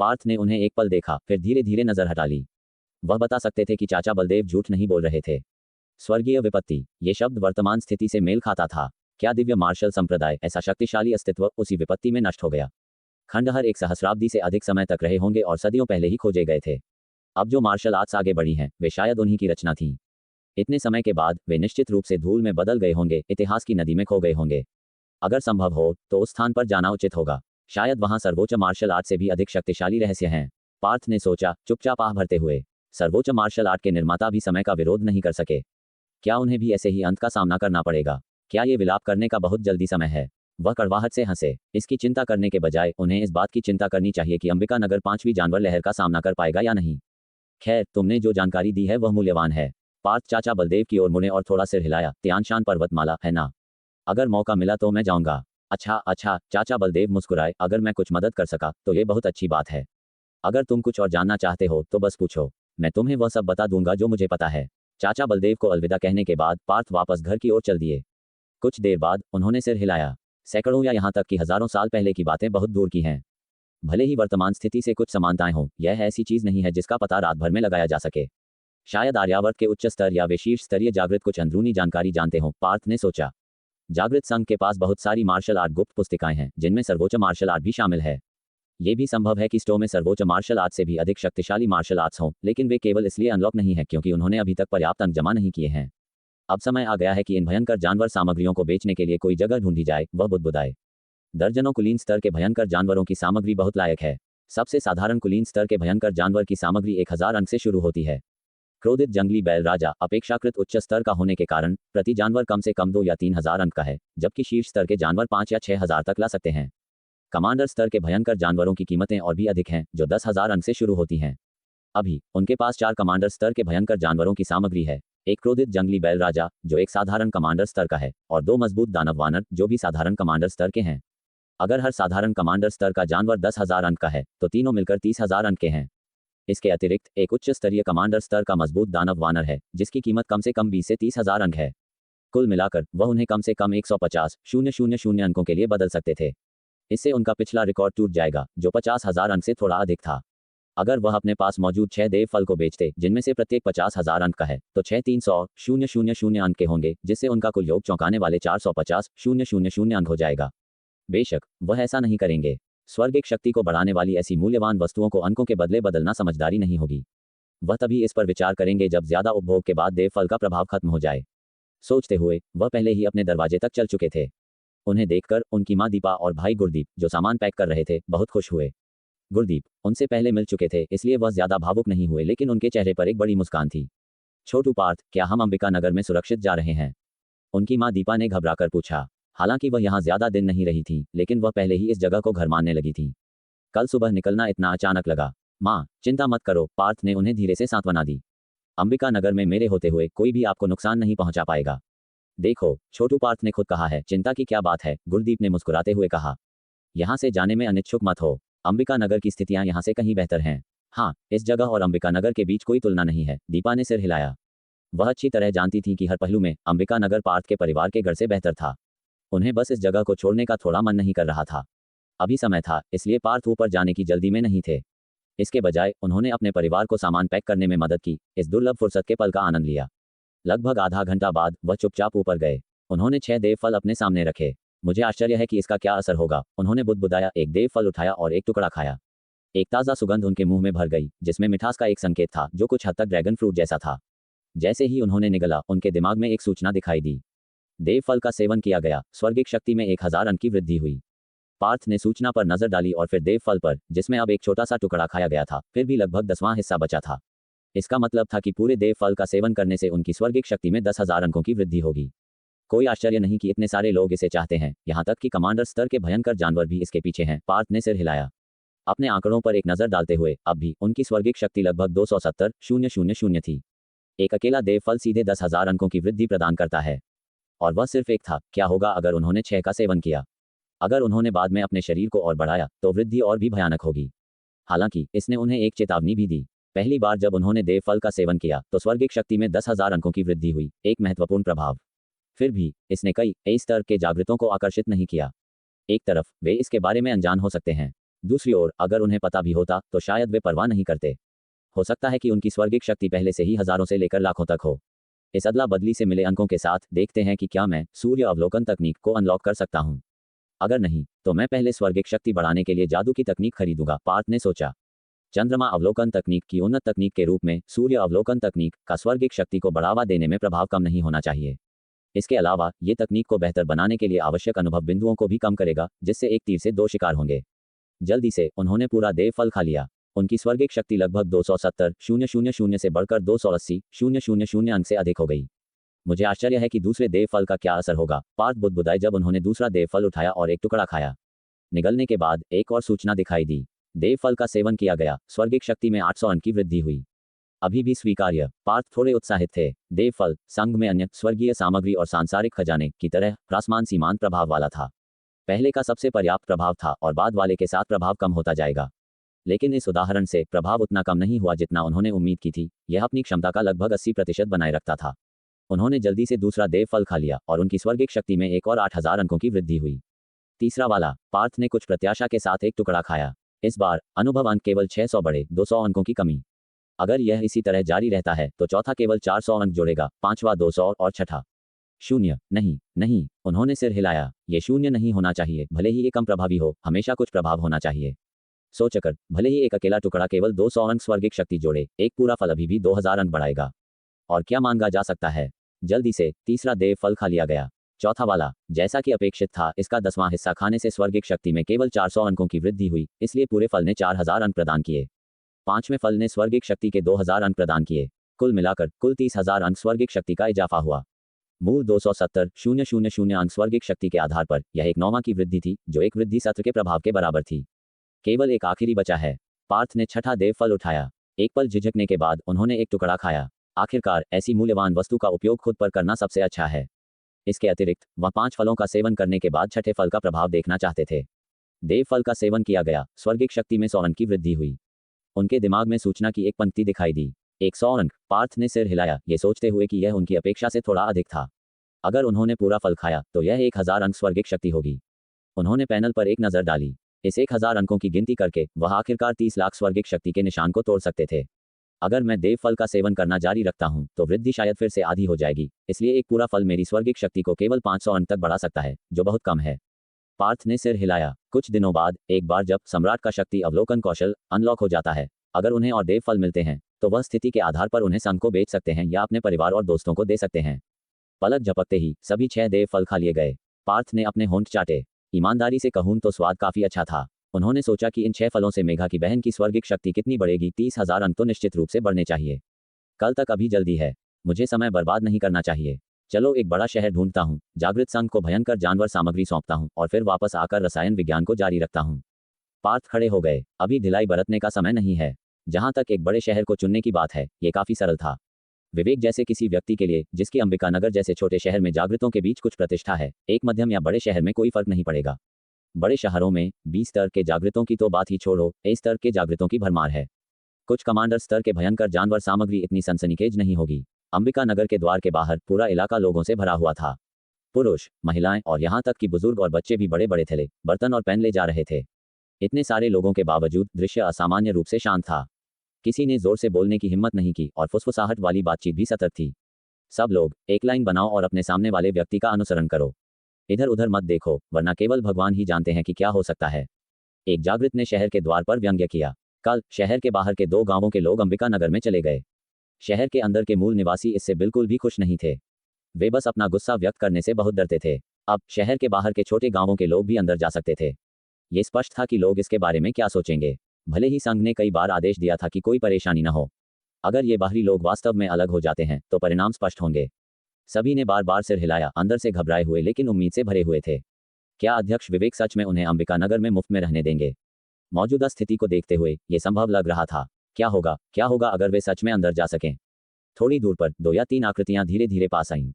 पार्थ ने उन्हें एक पल देखा, फिर धीरे धीरे नजर हटा ली। वह बता सकते थे कि चाचा बलदेव झूठ नहीं बोल रहे थे। स्वर्गीय विपत्ति, ये शब्द वर्तमान स्थिति से मेल खाता था। क्या दिव्य मार्शल संप्रदाय, ऐसा शक्तिशाली अस्तित्व, उसी विपत्ति में नष्ट हो गया? खंडहर एक सहस्राब्दी से अधिक समय तक रहे होंगे और सदियों पहले ही खोजे गए थे। अब जो मार्शल आर्ट्स आगे बढ़ी हैं, वे शायद उन्हीं की रचना थी। इतने समय के बाद वे निश्चित रूप से धूल में बदल गए होंगे, इतिहास की नदी में खो गए होंगे। अगर संभव हो तो उस स्थान पर जाना उचित होगा। शायद वहां सर्वोच्च मार्शल आर्ट से भी अधिक शक्तिशाली रहस्य हैं। पार्थ ने सोचा, चुपचाप आह भरते हुए। सर्वोच्च मार्शल आर्ट के निर्माता भी समय का विरोध नहीं कर सके। क्या उन्हें भी ऐसे ही अंत का सामना करना पड़ेगा? क्या ये विलाप करने का बहुत जल्दी समय है? वह कड़वाहट से हंसे। इसकी चिंता करने के बजाय उन्हें इस बात की चिंता करनी चाहिए कि अंबिका नगर 5वीं जानवर लहर का सामना कर पाएगा या नहीं। खैर, तुमने जो जानकारी दी है वह मूल्यवान है। पार्थ चाचा बलदेव की ओर मुड़े और थोड़ा सिर हिलाया। त्यानशान पर्वतमाला है ना? अगर मौका मिला तो मैं जाऊंगा। अच्छा अच्छा, चाचा बलदेव मुस्कुराए, अगर मैं कुछ मदद कर सका तो ये बहुत अच्छी बात है। अगर तुम कुछ और जानना चाहते हो तो बस पूछो, मैं तुम्हें वह सब बता दूंगा जो मुझे पता है। चाचा बलदेव को अलविदा कहने के बाद पार्थ वापस घर की ओर चल दिए। कुछ देर बाद उन्होंने सिर हिलाया। सैकड़ों या यहाँ तक कि हजारों साल पहले की बातें बहुत दूर की हैं। भले ही वर्तमान स्थिति से कुछ समानताएं हों, यह ऐसी चीज नहीं है जिसका पता रात भर में लगाया जा सके। शायद आर्यावर्त के उच्च स्तर या वे शीर्ष स्तरीय जागृत कुछ अंदरूनी जानकारी जानते हों, पार्थ ने सोचा। जागृत संघ के पास बहुत सारी मार्शल आर्ट गुप्त पुस्तिकाएं हैं, जिनमें सर्वोच्च मार्शल आर्ट भी शामिल है। ये भी संभव है कि स्टो में सर्वोच्च मार्शल आर्ट से भी अधिक शक्तिशाली मार्शल आर्ट्स हों, लेकिन वे केवल इसलिए अनलॉक नहीं है क्योंकि उन्होंने अभी तक पर्याप्त अंक जमा नहीं किए हैं। अब समय आ गया है कि इन भयंकर जानवर सामग्रियों को बेचने के लिए कोई जगह ढूंढी जाए। वह बुदबुदाए। दर्जनों कुलीन स्तर के भयंकर जानवरों की सामग्री बहुत लायक है। सबसे साधारण कुलीन स्तर के भयंकर जानवर की सामग्री 1000 अंक से शुरू होती है। क्रोधित जंगली बैल राजा अपेक्षाकृत उच्च स्तर का होने के कारण प्रति जानवर कम से कम 2 या 3000 अंक का है, जबकि शीर्ष स्तर के जानवर 5 या 6000 तक ला सकते हैं। कमांडर स्तर के भयंकर जानवरों की कीमतें और भी अधिक हैं, जो 10,000 अंक से शुरू होती हैं। अभी उनके पास 4 कमांडर स्तर के भयंकर जानवरों की सामग्री है। एक क्रोधित जंगली बैल राजा, जो एक साधारण कमांडर स्तर का है, और 2 मजबूत दानव वानर, जो भी साधारण कमांडर स्तर के हैं। अगर हर साधारण कमांडर स्तर का जानवर 10,000 अंक का है, तो तीनों मिलकर 30,000 अंक के हैं। इसके अतिरिक्त एक उच्च स्तरीय कमांडर स्तर का मजबूत दानव वानर है, जिसकी कीमत कम से कम 20 से 30,000 अंक है। कुल मिलाकर वह उन्हें कम से कम 150,000 अंकों के लिए बदल सकते थे। इससे उनका पिछला रिकॉर्ड टूट जाएगा, जो 50,000 अंक से थोड़ा अधिक था। अगर वह अपने पास मौजूद 6 देव फल को बेचते, जिनमें से प्रत्येक 50,000 अंक का है, तो 6 300,000 अंक के होंगे, जिससे उनका कुल योग चौंकाने वाले 450,000 अंक हो जाएगा। बेशक वह ऐसा नहीं करेंगे। स्वर्गिक शक्ति को बढ़ाने वाली ऐसी मूल्यवान वस्तुओं को अंकों के बदले बदलना समझदारी नहीं होगी। वह तभी इस पर विचार करेंगे जब ज्यादा उपभोग के बाद देव फल का प्रभाव खत्म हो जाए। सोचते हुए वह पहले ही अपने दरवाजे तक चल चुके थे। उन्हें देखकर उनकी माँ दीपा और भाई गुरदीप, जो सामान पैक कर रहे थे, बहुत खुश हुए। गुरदीप उनसे पहले मिल चुके थे, इसलिए वह ज्यादा भावुक नहीं हुए, लेकिन उनके चेहरे पर एक बड़ी मुस्कान थी। छोटू पार्थ, क्या हम अंबिका नगर में सुरक्षित जा रहे हैं? उनकी माँ दीपा ने घबराकर पूछा। हालांकि वह यहाँ ज्यादा दिन नहीं रही थी, लेकिन वह पहले ही इस जगह को घर मानने लगी थी। कल सुबह निकलना इतना अचानक लगा। माँ, चिंता मत करो, पार्थ ने उन्हें धीरे से सांत्वना दी। अंबिका नगर में मेरे होते हुए कोई भी आपको नुकसान नहीं पहुंचा पाएगा। देखो, छोटू पार्थ ने खुद कहा है, चिंता की क्या बात है? गुरदीप ने मुस्कुराते हुए कहा। यहाँ से जाने में अनिच्छुक मत हो। अंबिका नगर की स्थितियां यहाँ से कहीं बेहतर हैं। हाँ, इस जगह और अंबिका नगर के बीच कोई तुलना नहीं है। दीपा ने सिर हिलाया। वह अच्छी तरह जानती थी कि हर पहलू में अंबिका नगर पार्थ के परिवार के घर से बेहतर था। उन्हें बस इस जगह को छोड़ने का थोड़ा मन नहीं कर रहा था। अभी समय था, इसलिए पार्थ ऊपर जाने की जल्दी में नहीं थे। इसके बजाय उन्होंने अपने परिवार को सामान पैक करने में मदद की। इस दुर्लभ फुर्सत के पल का आनंद लिया। लगभग आधा घंटा बाद वह चुपचाप ऊपर गए। उन्होंने 6 देव फल अपने सामने रखे। मुझे आश्चर्य है कि इसका क्या असर होगा, उन्होंने बुदबुदाया। एक देव फल उठाया और एक टुकड़ा खाया। एक ताज़ा सुगंध उनके मुंह में भर गई, जिसमें मिठास का एक संकेत था, जो कुछ हद तक ड्रैगन फ्रूट जैसा था। जैसे ही उन्होंने निगला, उनके दिमाग में एक सूचना दिखाई दी। देव फल का सेवन किया गया, स्वर्गिक शक्ति में 1000 अंक की वृद्धि हुई। पार्थ ने सूचना पर नजर डाली और फिर देव फल पर, जिसमें अब एक छोटा सा टुकड़ा खाया गया था, फिर भी लगभग 10वां हिस्सा बचा था। इसका मतलब था कि पूरे देव फल का सेवन करने से उनकी स्वर्गिक शक्ति में 10,000 अंकों की वृद्धि होगी। कोई आश्चर्य नहीं कि इतने सारे लोग इसे चाहते हैं, यहाँ तक कि कमांडर स्तर के भयंकर जानवर भी इसके पीछे हैं। पार्थ ने सिर हिलाया। अपने आंकड़ों पर एक नजर डालते हुए अब भी उनकी स्वर्गिक शक्ति लगभग 270,000 थी। एक अकेला देव फल सीधे 10,000 अंकों की वृद्धि प्रदान करता है। और वह सिर्फ एक था। क्या होगा अगर उन्होंने 6 का सेवन किया? अगर उन्होंने बाद में अपने शरीर को और बढ़ाया, तो वृद्धि और भी भयानक होगी। हालांकि इसने उन्हें एक चेतावनी भी दी। पहली बार जब उन्होंने देव फल का सेवन किया, तो स्वर्गिक शक्ति में 10,000 अंकों की वृद्धि हुई, एक महत्वपूर्ण प्रभाव। फिर भी इसने कई स्तर के जागृतों को आकर्षित नहीं किया। एक तरफ वे इसके बारे में अनजान हो सकते हैं, दूसरी ओर अगर उन्हें पता भी होता तो शायद वे परवाह नहीं करते। हो सकता है कि उनकी स्वर्गिक शक्ति पहले से ही हजारों से लेकर लाखों तक हो। इस अदला बदली से मिले अंकों के साथ देखते हैं कि क्या मैं सूर्य अवलोकन तकनीक को अनलॉक कर सकता हूं। अगर नहीं, तो मैं पहले स्वर्गिक शक्ति बढ़ाने के लिए जादू की तकनीक खरीदूंगा, पार्थ ने सोचा। चंद्रमा अवलोकन तकनीक की उन्नत तकनीक के रूप में सूर्य अवलोकन तकनीक का स्वर्गिक शक्ति को बढ़ावा देने में प्रभाव कम नहीं होना चाहिए। इसके अलावा ये तकनीक को बेहतर बनाने के लिए आवश्यक अनुभव बिंदुओं को भी कम करेगा, जिससे एक तीर से 2 शिकार होंगे। जल्दी से उन्होंने पूरा देव फल खा लिया। उनकी स्वर्गिक शक्ति लगभग 270,000 से बढ़कर 280,000 अंक से अधिक हो गई। मुझे आश्चर्य है कि दूसरे देव फल का क्या असर होगा, पार्थ बुदबुदाए जब उन्होंने दूसरा देव फल उठाया और एक टुकड़ा खाया। निगलने के बाद एक और सूचना दिखाई दी। देव फल का सेवन किया गया, स्वर्गिक शक्ति में 800 अंक की वृद्धि हुई। अभी भी स्वीकार्य। पार्थ थोड़े उत्साहित थे। देव फल संघ में अन्य स्वर्गीय सामग्री और सांसारिक खजाने की तरह प्रासमान सीमांत प्रभाव वाला था। पहले का सबसे पर्याप्त प्रभाव था और बाद वाले के साथ प्रभाव कम होता जाएगा। लेकिन इस उदाहरण से प्रभाव उतना कम नहीं हुआ जितना उन्होंने उम्मीद की थी। यह अपनी क्षमता का लगभग 80% बनाए रखता था। उन्होंने जल्दी से दूसरा देव फल खा लिया और उनकी स्वर्गिक शक्ति में एक और 8,000 अंकों की वृद्धि हुई। तीसरा वाला, पार्थ ने कुछ प्रत्याशा के साथ एक टुकड़ा खाया। इस बार अनुभव अंक केवल 600 बढ़े, 200 अंकों की कमी। अगर यह इसी तरह जारी रहता है तो चौथा केवल 400 अंक जोड़ेगा, पांचवा 200 और छठा 0। नहीं नहीं, उन्होंने सिर हिलाया। ये 0 नहीं होना चाहिए, भले ही ये कम प्रभावी हो, हमेशा कुछ प्रभाव होना चाहिए। सोचकर भले ही एक अकेला टुकड़ा केवल 200 अंक स्वर्गिक शक्ति जोड़े, एक पूरा फल अभी भी 2000 अंक बढ़ाएगा। और क्या मांगा जा सकता है। जल्दी से तीसरा देव फल खा लिया गया। चौथा वाला जैसा कि अपेक्षित था, इसका 10वां हिस्सा खाने से स्वर्गिक शक्ति में केवल 400 अंकों की वृद्धि हुई, इसलिए पूरे फल ने 4000 अंक प्रदान किए। 5वें फल ने स्वर्गिक शक्ति के 2000 अंक प्रदान किए। कुल मिलाकर कुल 30,000 अंक स्वर्गिक शक्ति का इजाफा हुआ। मूल 270,000 अंक स्वर्गिक शक्ति के आधार पर यह एक 9वां की वृद्धि थी, जो एक वृद्धि सत्र के प्रभाव के बराबर थी। केवल एक आखिरी बचा है। पार्थ ने छठा देव फल उठाया। एक पल झिझकने के बाद उन्होंने एक टुकड़ा खाया। आखिरकार ऐसी मूल्यवान वस्तु का उपयोग खुद पर करना सबसे अच्छा है। इसके अतिरिक्त वह 5 फलों का सेवन करने के बाद छठे फल का प्रभाव देखना चाहते थे। देव फल का सेवन किया गया, स्वर्गिक शक्ति में 100 अंक की वृद्धि हुई। उनके दिमाग में सूचना की एक पंक्ति दिखाई दी। 100 अंक। पार्थ ने सिर हिलाया, ये सोचते हुए कि यह उनकी अपेक्षा से थोड़ा अधिक था। अगर उन्होंने पूरा फल खाया तो यह 1000 अंक स्वर्गिक शक्ति होगी। उन्होंने पैनल पर एक नज़र डाली। इस 1000 अंकों की गिनती करके वह आखिरकार 30 लाख स्वर्गिक शक्ति के निशान को तोड़ सकते थे। अगर मैं देव फल का सेवन करना जारी रखता हूं तो वृद्धि शायद फिर से आधी हो जाएगी, इसलिए एक पूरा फल मेरी स्वर्गिक शक्ति को केवल 500 अंक तक बढ़ा सकता है, जो बहुत कम है। पार्थ ने सिर हिलाया। कुछ दिनों बाद एक बार जब सम्राट का शक्ति अवलोकन कौशल अनलॉक हो जाता है, अगर उन्हें और देव फल मिलते हैं तो वह स्थिति के आधार पर उन्हें संघ को बेच सकते हैं या अपने परिवार और दोस्तों को दे सकते हैं। पलक झपकते ही सभी 6 देव फल खा लिए गए। पार्थ ने अपने होंठ चाटे। ईमानदारी से कहूं तो स्वाद काफी अच्छा था। उन्होंने सोचा कि इन 6 फलों से मेघा की बहन की स्वर्गिक शक्ति कितनी बढ़ेगी। 30,000 अंक तो निश्चित रूप से बढ़ने चाहिए। कल तक अभी जल्दी है, मुझे समय बर्बाद नहीं करना चाहिए। चलो एक बड़ा शहर ढूंढता हूँ, जागृत संघ को भयंकर जानवर सामग्री सौंपता हूँ और फिर वापस आकर रसायन विज्ञान को जारी रखता हूँ। पार्थ खड़े हो गए। अभी ढिलाई बरतने का समय नहीं है। जहां तक एक बड़े शहर को चुनने की बात है, ये काफी सरल था। विवेक जैसे किसी व्यक्ति के लिए जिसकी अंबिका नगर जैसे छोटे शहर में जागृतों के बीच कुछ प्रतिष्ठा है, एक मध्यम या बड़े शहर में कोई फर्क नहीं पड़ेगा। बड़े शहरों में 20 स्तर के जागृतों की तो बात ही छोड़ो, ए स्तर के जागृतों की भरमार है। कुछ कमांडर स्तर के भयंकर जानवर सामग्री इतनी सनसनीखेज नहीं होगी। अंबिका नगर के द्वार के बाहर पूरा इलाका लोगों से भरा हुआ था। पुरुष, महिलाएं और यहाँ तक कि बुजुर्ग और बच्चे भी बड़े बड़े थैले, बर्तन और पेन ले जा रहे थे। इतने सारे लोगों के बावजूद दृश्य असामान्य रूप से शांत था। किसी ने जोर से बोलने की हिम्मत नहीं की और फुसफुसाहट वाली बातचीत भी सतर्क थी। सब लोग एक लाइन बनाओ और अपने सामने वाले व्यक्ति का अनुसरण करो। इधर उधर मत देखो, वरना केवल भगवान ही जानते हैं कि क्या हो सकता है। एक जागृत ने शहर के द्वार पर व्यंग्य किया। कल शहर के बाहर के 2 गांवों के लोग अंबिका नगर में चले गए। शहर के अंदर के मूल निवासी इससे बिल्कुल भी खुश नहीं थे। वे बस अपना गुस्सा व्यक्त करने से बहुत डरते थे। अब शहर के बाहर के छोटे गांवों के लोग भी अंदर जा सकते थे। ये स्पष्ट था कि लोग इसके बारे में क्या सोचेंगे। भले ही संघ ने कई बार आदेश दिया था कि कोई परेशानी न हो, अगर ये बाहरी लोग वास्तव में अलग हो जाते हैं तो परिणाम स्पष्ट होंगे। सभी ने बार बार सिर हिलाया, अंदर से घबराए हुए लेकिन उम्मीद से भरे हुए थे। क्या अध्यक्ष विवेक सच में उन्हें अंबिका नगर में मुफ्त में रहने देंगे? मौजूदा स्थिति को देखते हुए ये संभव लग रहा था। क्या होगा अगर वे सच में अंदर जा सकें? थोड़ी दूर पर 2 या 3 आकृतियां धीरे धीरे पास आईं।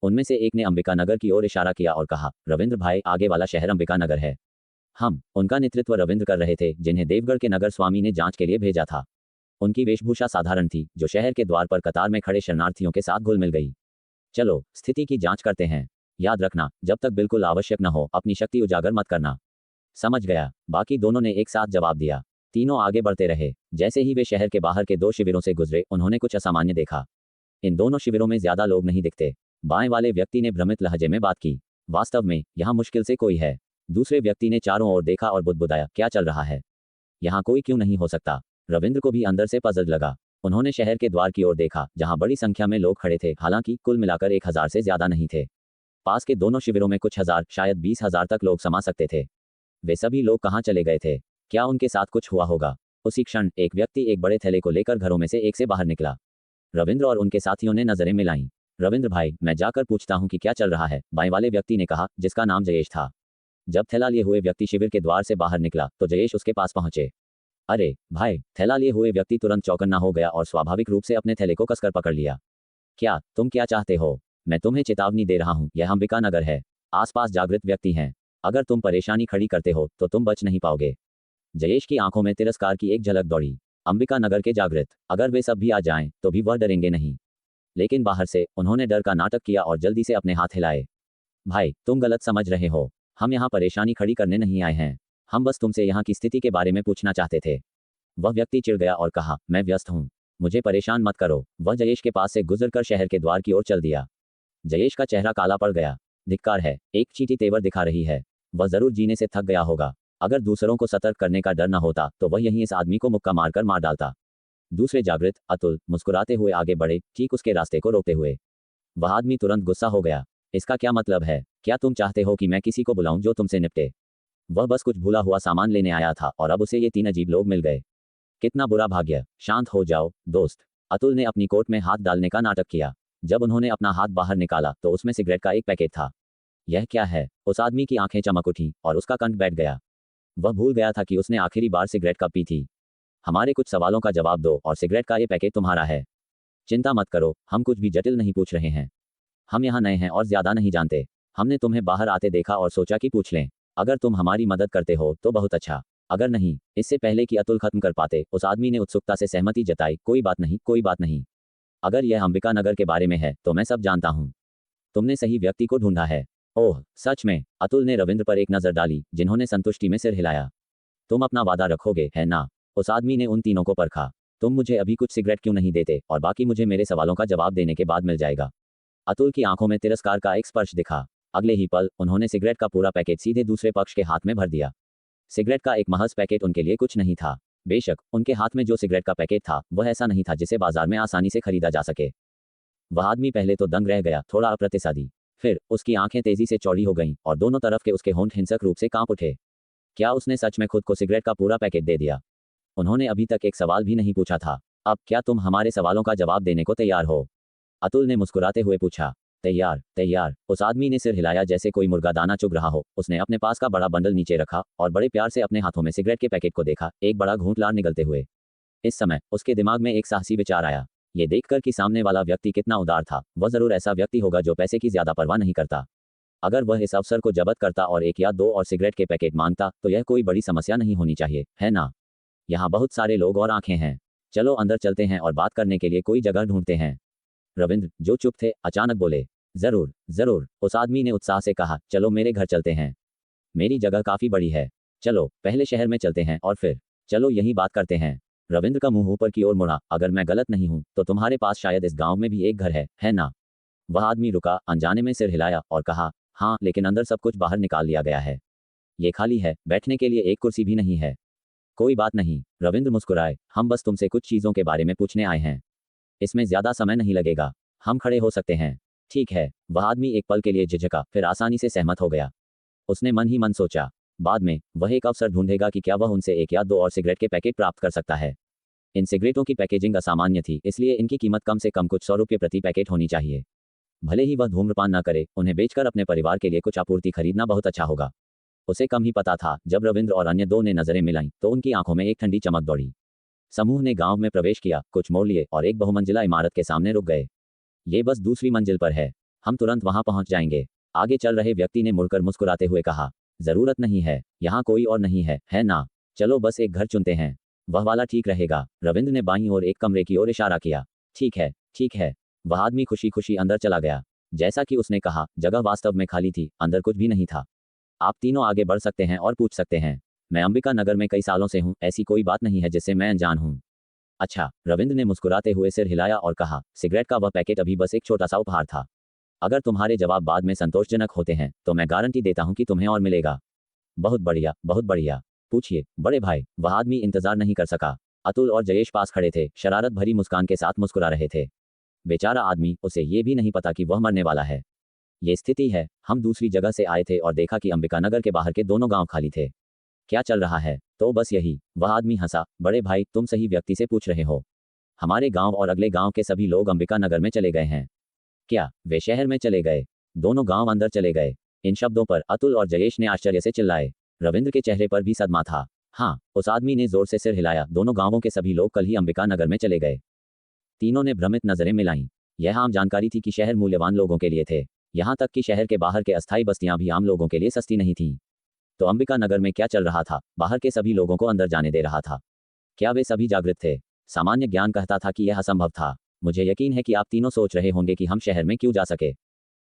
उनमें से एक ने अंबिका नगर की ओर इशारा किया और कहा, रविंद्र भाई, आगे वाला शहर अंबिका नगर है। हम उनका नेतृत्व रविंद्र कर रहे थे, जिन्हें देवगढ़ के नगर स्वामी ने जांच के लिए भेजा था। उनकी वेशभूषा साधारण थी, जो शहर के द्वार पर कतार में खड़े शरणार्थियों के साथ घुल मिल गई। चलो स्थिति की जांच करते हैं। याद रखना, जब तक बिल्कुल आवश्यक न हो अपनी शक्ति उजागर मत करना। समझ गया। बाकी दोनों ने एक साथ जवाब दिया। तीनों आगे बढ़ते रहे। जैसे ही वे शहर के बाहर के 2 शिविरों से गुजरे, उन्होंने कुछ असामान्य देखा। इन दोनों शिविरों में ज्यादा लोग नहीं दिखते। बाएं वाले व्यक्ति ने भ्रमित लहजे में बात की। वास्तव में यहाँ मुश्किल से कोई है। दूसरे व्यक्ति ने चारों ओर देखा और बुदबुदाया, क्या चल रहा है? यहाँ कोई क्यों नहीं हो सकता? रविंद्र को भी अंदर से पजल लगा। उन्होंने शहर के द्वार की ओर देखा, जहाँ बड़ी संख्या में लोग खड़े थे। हालांकि कुल मिलाकर 1000 से ज्यादा नहीं थे। पास के दोनों शिविरों में कुछ हजार, शायद 20,000 तक लोग समा सकते थे। वे सभी लोग कहाँ चले गए थे? क्या उनके साथ कुछ हुआ होगा? उसी क्षण एक व्यक्ति एक बड़े थैले को लेकर घरों में से एक से बाहर निकला। रविंद्र और उनके साथियों ने नजरें मिलाईं। रविंद्र भाई, मैं जाकर पूछता हूँ कि क्या चल रहा है, बाएं वाले व्यक्ति ने कहा, जिसका नाम जयेश था। जब थैला लिए हुए व्यक्ति शिविर के द्वार से बाहर निकला तो जयेश उसके पास पहुंचे। अरे भाई! थैला लिए हुए व्यक्ति तुरंत चौकन्ना हो गया और स्वाभाविक रूप से अपने थैले को कसकर पकड़ लिया। क्या तुम क्या चाहते हो? मैं तुम्हें चेतावनी दे रहा हूँ, यह अंबिका नगर है। आसपास जागृत व्यक्ति हैं। अगर तुम परेशानी खड़ी करते हो तो तुम बच नहीं पाओगे। जयेश की आंखों में तिरस्कार की एक झलक दौड़ी। अंबिका नगर के जागृत, अगर वे सब भी आ जाएं तो भी वह डरेंगे नहीं। लेकिन बाहर से उन्होंने डर का नाटक किया और जल्दी से अपने हाथ हिलाए। भाई, तुम गलत समझ रहे हो। हम यहाँ परेशानी खड़ी करने नहीं आए हैं। हम बस तुमसे यहाँ की स्थिति के बारे में पूछना चाहते थे। वह व्यक्ति चिढ़ गया और कहा, मैं व्यस्त हूँ, मुझे परेशान मत करो। वह जयेश के पास से गुजरकर शहर के द्वार की ओर चल दिया। जयेश का चेहरा काला पड़ गया। धिक्कार है, एक चींटी तेवर दिखा रही है। वह जरूर जीने से थक गया होगा। अगर दूसरों को सतर्क करने का डर न होता तो वह यहीं इस आदमी को मुक्का मारकर मार डालता। दूसरे जागृत अतुल मुस्कुराते हुए आगे बढ़े, ठीक उसके रास्ते को रोकते हुए। वह आदमी तुरंत गुस्सा हो गया। इसका क्या मतलब है? क्या तुम चाहते हो कि मैं किसी को बुलाऊं जो तुमसे निपटे? वह बस कुछ भूला हुआ सामान लेने आया था और अब उसे ये 3 अजीब लोग मिल गए। कितना बुरा भाग्य। शांत हो जाओ दोस्त। अतुल ने अपनी कोट में हाथ डालने का नाटक किया। जब उन्होंने अपना हाथ बाहर निकाला तो उसमें सिगरेट का एक पैकेट था। यह क्या है? उस आदमी की आंखें चमक उठी और उसका कंठ बैठ गया। वह भूल गया था कि उसने आखिरी बार सिगरेट कब पी थी। हमारे कुछ सवालों का जवाब दो और सिगरेट का ये पैकेट तुम्हारा है। चिंता मत करो, हम कुछ भी जटिल नहीं पूछ रहे हैं। हम यहाँ नए हैं और ज्यादा नहीं जानते। हमने तुम्हें बाहर आते देखा और सोचा कि पूछ लें। अगर तुम हमारी मदद करते हो तो बहुत अच्छा, अगर नहीं। इससे पहले कि अतुल खत्म कर पाते, उस आदमी ने उत्सुकता से सहमति जताई। कोई बात नहीं, कोई बात नहीं। अगर यह अंबिका नगर के बारे में है तो मैं सब जानता हूँ। तुमने सही व्यक्ति को ढूंढा है। ओह सच में? अतुल ने रविंद्र पर एक नजर डाली, जिन्होंने संतुष्टि में सिर हिलाया। तुम अपना वादा रखोगे, है ना? उस आदमी ने उन तीनों को परखा। तुम मुझे अभी कुछ सिगरेट क्यों नहीं देते, और बाकी मुझे मेरे सवालों का जवाब देने के बाद मिल जाएगा। अतुल की आंखों में तिरस्कार का एक स्पर्श दिखा। अगले ही पल उन्होंने सिगरेट का पूरा पैकेट सीधे दूसरे पक्ष के हाथ में भर दिया। सिगरेट का एक महज पैकेट उनके लिए कुछ नहीं था। बेशक उनके हाथ में जो सिगरेट का पैकेट था वह ऐसा नहीं था जिसे बाजार में आसानी से खरीदा जा सके। वह आदमी पहले तो दंग रह गया, थोड़ा अप्रतिसादी। फिर उसकी आंखें तेजी से चौड़ी हो गईं और दोनों तरफ के उसके होंठ हिंसक रूप से कांप उठे। क्या उसने सच में खुद को सिगरेट का पूरा पैकेट दे दिया? उन्होंने अभी तक एक सवाल भी नहीं पूछा था। अब क्या तुम हमारे सवालों का जवाब देने को तैयार हो? अतुल ने मुस्कुराते हुए पूछा। तैयार, तैयार। उस आदमी ने सिर हिलाया जैसे कोई मुर्गा दाना चुग रहा हो। उसने अपने पास का बड़ा बंडल नीचे रखा और बड़े प्यार से अपने हाथों में सिगरेट के पैकेट को देखा, एक बड़ा घूंट लार निगलते हुए। इस समय उसके दिमाग में एक साहसी विचार आया। ये देखकर कि सामने वाला व्यक्ति कितना उदार था, वह जरूर ऐसा व्यक्ति होगा जो पैसे की ज्यादा परवाह नहीं करता। अगर वह इस अवसर को जब्त करता और 1 या 2 और सिगरेट के पैकेट मांगता तो यह कोई बड़ी समस्या नहीं होनी चाहिए, है ना? यहाँ बहुत सारे लोग और आंखें हैं। चलो अंदर चलते हैं और बात करने के लिए कोई जगह ढूंढते हैं। रविंद्र, जो चुप थे, अचानक बोले। जरूर, जरूर। उस आदमी ने उत्साह से कहा, चलो मेरे घर चलते हैं। मेरी जगह काफी बड़ी है। चलो पहले शहर में चलते हैं और फिर चलो यही बात करते हैं। रविंद्र का मुंह ऊपर की ओर मुड़ा। अगर मैं गलत नहीं हूं तो तुम्हारे पास शायद इस गांव में भी एक घर है ना? वह आदमी रुका, अनजाने में सिर हिलाया और कहा, हाँ, लेकिन अंदर सब कुछ बाहर निकाल लिया गया है। ये खाली है, बैठने के लिए एक कुर्सी भी नहीं है। कोई बात नहीं। रविंद्र मुस्कुराए। हम बस तुमसे कुछ चीजों के बारे में पूछने आए हैं। इसमें ज्यादा समय नहीं लगेगा। हम खड़े हो सकते हैं। ठीक है। वह आदमी एक पल के लिए झिझका, फिर आसानी से सहमत हो गया। उसने मन ही मन सोचा, बाद में वह एक अवसर ढूंढेगा कि क्या वह उनसे 1 या 2 और सिगरेट के पैकेट प्राप्त कर सकता है। इन सिगरेटों की पैकेजिंग असामान्य थी, इसलिए इनकी कीमत कम से कम कुछ 100 रुपये प्रति पैकेट होनी चाहिए। भले ही वह धूम्रपान न करे, उन्हें बेचकर अपने परिवार के लिए कुछ आपूर्ति खरीदना बहुत अच्छा होगा। उसे कम ही पता था, जब रविंद्र और अन्य 2 ने नजरें मिलाईं तो उनकी आंखों में एक ठंडी चमक दौड़ी। समूह ने गांव में प्रवेश किया, कुछ मोड़ लिए और एक बहुमंजिला इमारत के सामने रुक गए। ये बस दूसरी मंजिल पर है, हम तुरंत वहां पहुंच जाएंगे। आगे चल रहे व्यक्ति ने मुड़कर मुस्कुराते हुए कहा, जरूरत नहीं है, यहाँ कोई और नहीं है ना? चलो बस एक घर चुनते हैं, वह वाला ठीक रहेगा। रविंद्र ने बाईं ओर एक कमरे की ओर इशारा किया। ठीक है, ठीक है। वह आदमी खुशी खुशी अंदर चला गया। जैसा कि उसने कहा, जगह वास्तव में खाली थी, अंदर कुछ भी नहीं था। आप तीनों आगे बढ़ सकते हैं और पूछ सकते हैं। मैं अंबिका नगर में कई सालों से हूँ, ऐसी कोई बात नहीं है जिससे मैं अनजान हूँ। अच्छा, रविंद्र ने मुस्कुराते हुए सिर हिलाया और कहा, सिगरेट का वह पैकेट अभी बस एक छोटा सा उपहार था। अगर तुम्हारे जवाब बाद में संतोषजनक होते हैं तो मैं गारंटी देता हूं कि तुम्हें और मिलेगा। बहुत बढ़िया, बहुत बढ़िया। पूछिए बड़े भाई। वह आदमी इंतजार नहीं कर सका। अतुल और जयेश पास खड़े थे, शरारत भरी मुस्कान के साथ मुस्कुरा रहे थे। बेचारा आदमी, उसे ये भी नहीं पता कि वह मरने वाला है। ये स्थिति है, हम दूसरी जगह से आए थे और देखा कि अंबिका नगर के बाहर के दोनों गांव खाली थे। क्या चल रहा है? तो बस यही। वह आदमी हंसा। बड़े भाई, तुम सही व्यक्ति से पूछ रहे हो। हमारे गांव और अगले गांव के सभी लोग अंबिका नगर में चले गए हैं। क्या वे शहर में चले गए? दोनों गांव अंदर चले गए। इन शब्दों पर अतुल और जयेश ने आश्चर्य से चिल्लाए। रविंद्र के चेहरे पर भी सदमा था। हाँ, उस आदमी ने जोर से सिर हिलाया। दोनों गांवों के सभी लोग कल ही अंबिका नगर में चले गए। तीनों ने भ्रमित नजरें मिलाईं। यह आम जानकारी थी कि शहर मूल्यवान लोगों के लिए थे, यहाँ तक कि शहर के बाहर के अस्थायी बस्तियां भी आम लोगों के लिए सस्ती नहीं थीं। तो अंबिका नगर में क्या चल रहा था? बाहर के सभी लोगों को अंदर जाने दे रहा था। क्या वे सभी जागृत थे? सामान्य ज्ञान कहता था कि यह असंभव था। मुझे यकीन है कि आप तीनों सोच रहे होंगे कि हम शहर में क्यों जा सके।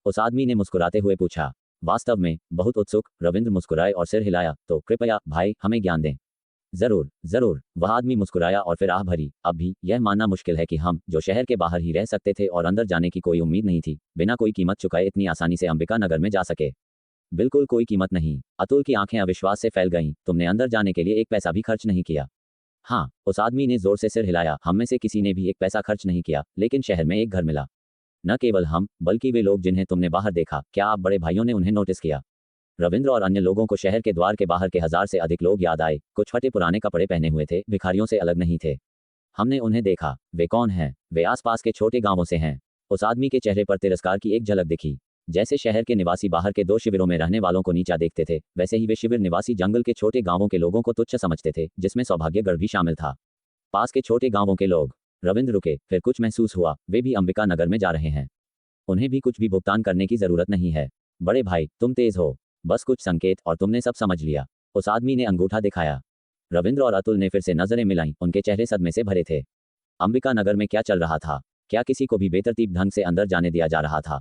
उस आदमी ने मुस्कुराते हुए पूछा। वास्तव में बहुत उत्सुक। रविंद्र मुस्कुराए और सिर हिलाया। तो कृपया भाई हमें ज्ञान दें। जरूर, जरूर। वह आदमी मुस्कुराया और फिर आह भरी। अब भी यह मानना मुश्किल है कि हम, जो शहर के बाहर ही रह सकते थे और अंदर जाने की कोई उम्मीद नहीं थी, बिना कोई कीमत चुकाए इतनी आसानी से अंबिका नगर में जा सके। बिल्कुल कोई कीमत नहीं। अतुल की आंखें अविश्वास से फैल गईं। तुमने अंदर जाने के लिए एक पैसा भी खर्च नहीं किया? हाँ, उस आदमी ने जोर से सिर हिलाया। हम में से किसी ने भी एक पैसा खर्च नहीं किया, लेकिन शहर में एक घर मिला। न केवल हम, बल्कि वे लोग जिन्हें तुमने बाहर देखा, क्या आप बड़े भाइयों ने उन्हें नोटिस किया? रविंद्र और अन्य लोगों को शहर के द्वार के बाहर के 1000 से अधिक लोग याद आए। कुछ फटे पुराने कपड़े पहने हुए थे, भिखारियों से अलग नहीं थे। हमने उन्हें देखा। वे कौन हैं? वे आसपास के छोटे गांवों से हैं। उस आदमी के चेहरे पर तिरस्कार की एक झलक दिखी। जैसे शहर के निवासी बाहर के 2 शिविरों में रहने वालों को नीचा देखते थे, वैसे ही वे शिविर निवासी जंगल के छोटे गांवों के लोगों को तुच्छ समझते थे, जिसमें सौभाग्यगढ़ भी शामिल था। पास के छोटे गांवों के लोग। रविंद्र रुके, फिर कुछ महसूस हुआ, वे भी अंबिका नगर में जा रहे हैं। उन्हें भी कुछ भी भुगतान करने की जरूरत नहीं है। बड़े भाई, तुम तेज हो। बस कुछ संकेत और तुमने सब समझ लिया। उस आदमी ने अंगूठा दिखाया। रविंद्र और अतुल ने फिर से नजरें मिलाईं। उनके चेहरे सदमे से भरे थे। अंबिका नगर में क्या चल रहा था? क्या किसी को भी बेतरतीब ढंग से अंदर जाने दिया जा रहा था?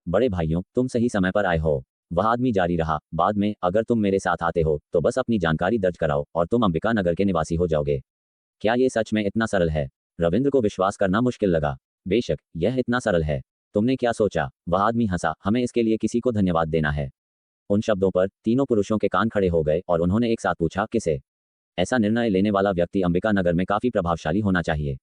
बड़े भाइयों, तुम सही समय पर आए हो। वह आदमी जारी रहा, बाद में अगर तुम मेरे साथ आते हो तो बस अपनी जानकारी दर्ज कराओ और तुम अंबिका नगर के निवासी हो जाओगे। क्या ये सच में इतना सरल है? रविंद्र को विश्वास करना मुश्किल लगा। बेशक, यह इतना सरल है। तुमने क्या सोचा? वह आदमी हंसा। हमें इसके लिए किसी को धन्यवाद देना है। उन शब्दों पर तीनों पुरुषों के कान खड़े हो गए और उन्होंने एक साथ पूछा, किसे? ऐसा निर्णय लेने वाला व्यक्ति अंबिका नगर में काफी प्रभावशाली होना चाहिए।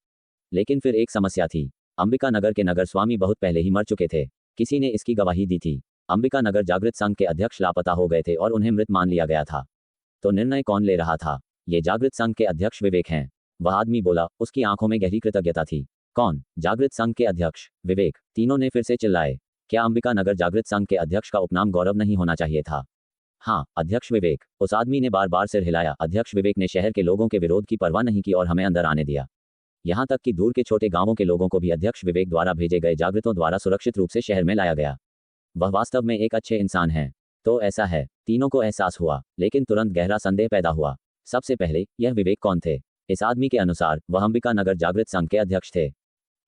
लेकिन फिर एक समस्या थी। अंबिका नगर के नगर स्वामी बहुत पहले ही मर चुके थे। किसी ने इसकी गवाही दी थी। अंबिका नगर जागृत संघ के अध्यक्ष लापता हो गए थे और उन्हें मृत मान लिया गया था। तो निर्णय कौन ले रहा था? ये जागृत संघ के अध्यक्ष विवेक हैं। वह आदमी बोला, उसकी आंखों में गहरी कृतज्ञता थी। कौन? जागृत संघ के अध्यक्ष विवेक। तीनों ने फिर से चिल्लाए। क्या अंबिका नगर जागृत संघ के अध्यक्ष का उपनाम गौरव नहीं होना चाहिए था? हाँ, अध्यक्ष विवेक। उस आदमी ने बार बार सिर हिलाया। अध्यक्ष विवेक ने शहर के लोगों के विरोध की परवाह नहीं की और हमें अंदर आने दिया। यहाँ तक कि दूर के छोटे गांवों के लोगों को भी अध्यक्ष विवेक द्वारा भेजे गए जागृतों द्वारा सुरक्षित रूप से शहर में लाया गया। वह वास्तव में एक अच्छे इंसान हैं। तो ऐसा है। तीनों को एहसास हुआ, लेकिन तुरंत गहरा संदेह पैदा हुआ। सबसे पहले, यह विवेक कौन थे? इस आदमी के अनुसार वह अंबिका नगर जागृत संघ के अध्यक्ष थे।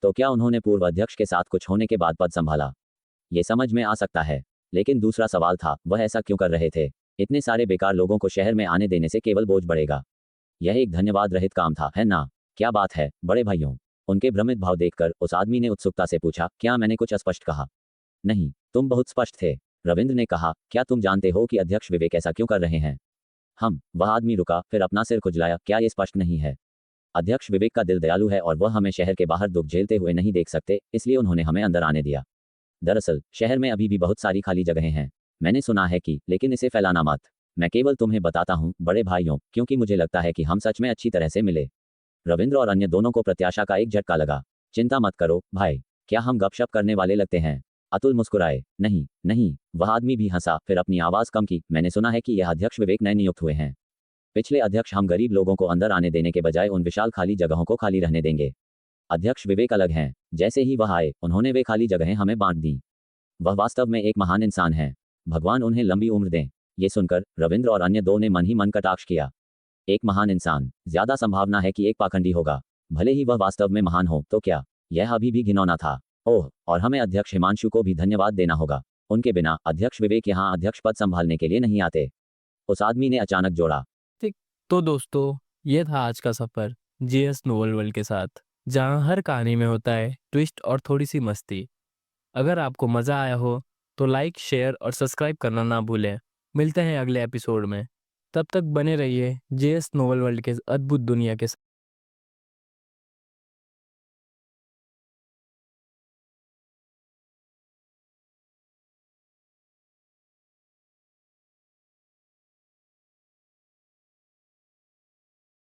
तो क्या उन्होंने पूर्व अध्यक्ष के साथ कुछ होने के बाद पद संभाला? ये समझ में आ सकता है। लेकिन दूसरा सवाल था, वह ऐसा क्यों कर रहे थे? इतने सारे बेकार लोगों को शहर में आने देने से केवल बोझ बढ़ेगा। यह एक धन्यवाद रहित काम था, है ना? क्या बात है, बड़े भाइयों? उनके भ्रमित भाव देखकर उस आदमी ने उत्सुकता से पूछा, क्या मैंने कुछ अस्पष्ट कहा? नहीं, तुम बहुत स्पष्ट थे। रविंद्र ने कहा, क्या तुम जानते हो कि अध्यक्ष विवेक ऐसा क्यों कर रहे हैं? वह आदमी रुका, फिर अपना सिर खुजलाया। क्या ये स्पष्ट नहीं है? अध्यक्ष विवेक का दिल दयालु है और वह हमें शहर के बाहर दुख झेलते हुए नहीं देख सकते, इसलिए उन्होंने हमें अंदर आने दिया। दरअसल शहर में अभी भी बहुत सारी खाली जगहें हैं। मैंने सुना है कि, लेकिन इसे फैलाना मत। मैं केवल तुम्हें बताता हूँ, बड़े भाइयों, क्योंकि मुझे लगता है कि हम सच में अच्छी तरह से मिले। रविंद्र और अन्य दोनों को प्रत्याशा का एक झटका लगा। चिंता मत करो भाई, क्या हम गपशप करने वाले लगते हैं? अतुल मुस्कुराए। नहीं नहीं। वह आदमी भी हंसा, फिर अपनी आवाज कम की। मैंने सुना है कि यह अध्यक्ष विवेक नए नियुक्त हुए हैं। पिछले अध्यक्ष हम गरीब लोगों को अंदर आने देने के बजाय उन विशाल खाली जगहों को खाली रहने देंगे। अध्यक्ष विवेक अलग हैं। जैसे ही वह आए, उन्होंने वे खाली जगहें हमें बांट दी। वह वास्तव में एक महान इंसान है। भगवान उन्हें लंबी उम्र दें। ये सुनकर रविंद्र और अन्य दो ने मन ही मन कटाक्ष किया। एक महान इंसान, ज्यादा संभावना है कि एक पाखंडी होगा। भले ही वह वास्तव में महान हो, तो क्या यह अभी भी घिनौना था? ओह, और हमें अध्यक्ष हिमांशु को भी धन्यवाद देना होगा। उनके बिना अध्यक्ष विवेक यहाँ अध्यक्ष पद संभालने के लिए नहीं आते। उस आदमी ने अचानक जोड़ा। ठीक। तो दोस्तों, ये था आज का सफ़र जीएस नोवेल वर्ल्ड के साथ, जहाँ हर कहानी में होता है ट्विस्ट और थोड़ी सी मस्ती। अगर आपको मज़ा आया हो तो लाइक, शेयर और सब्सक्राइब करना ना भूलें। मिलते हैं अगले एपिसोड में। तब तक बने रहिए जीएस नोवेल वर्ल्ड के अद्भुत दुनिया के साथ।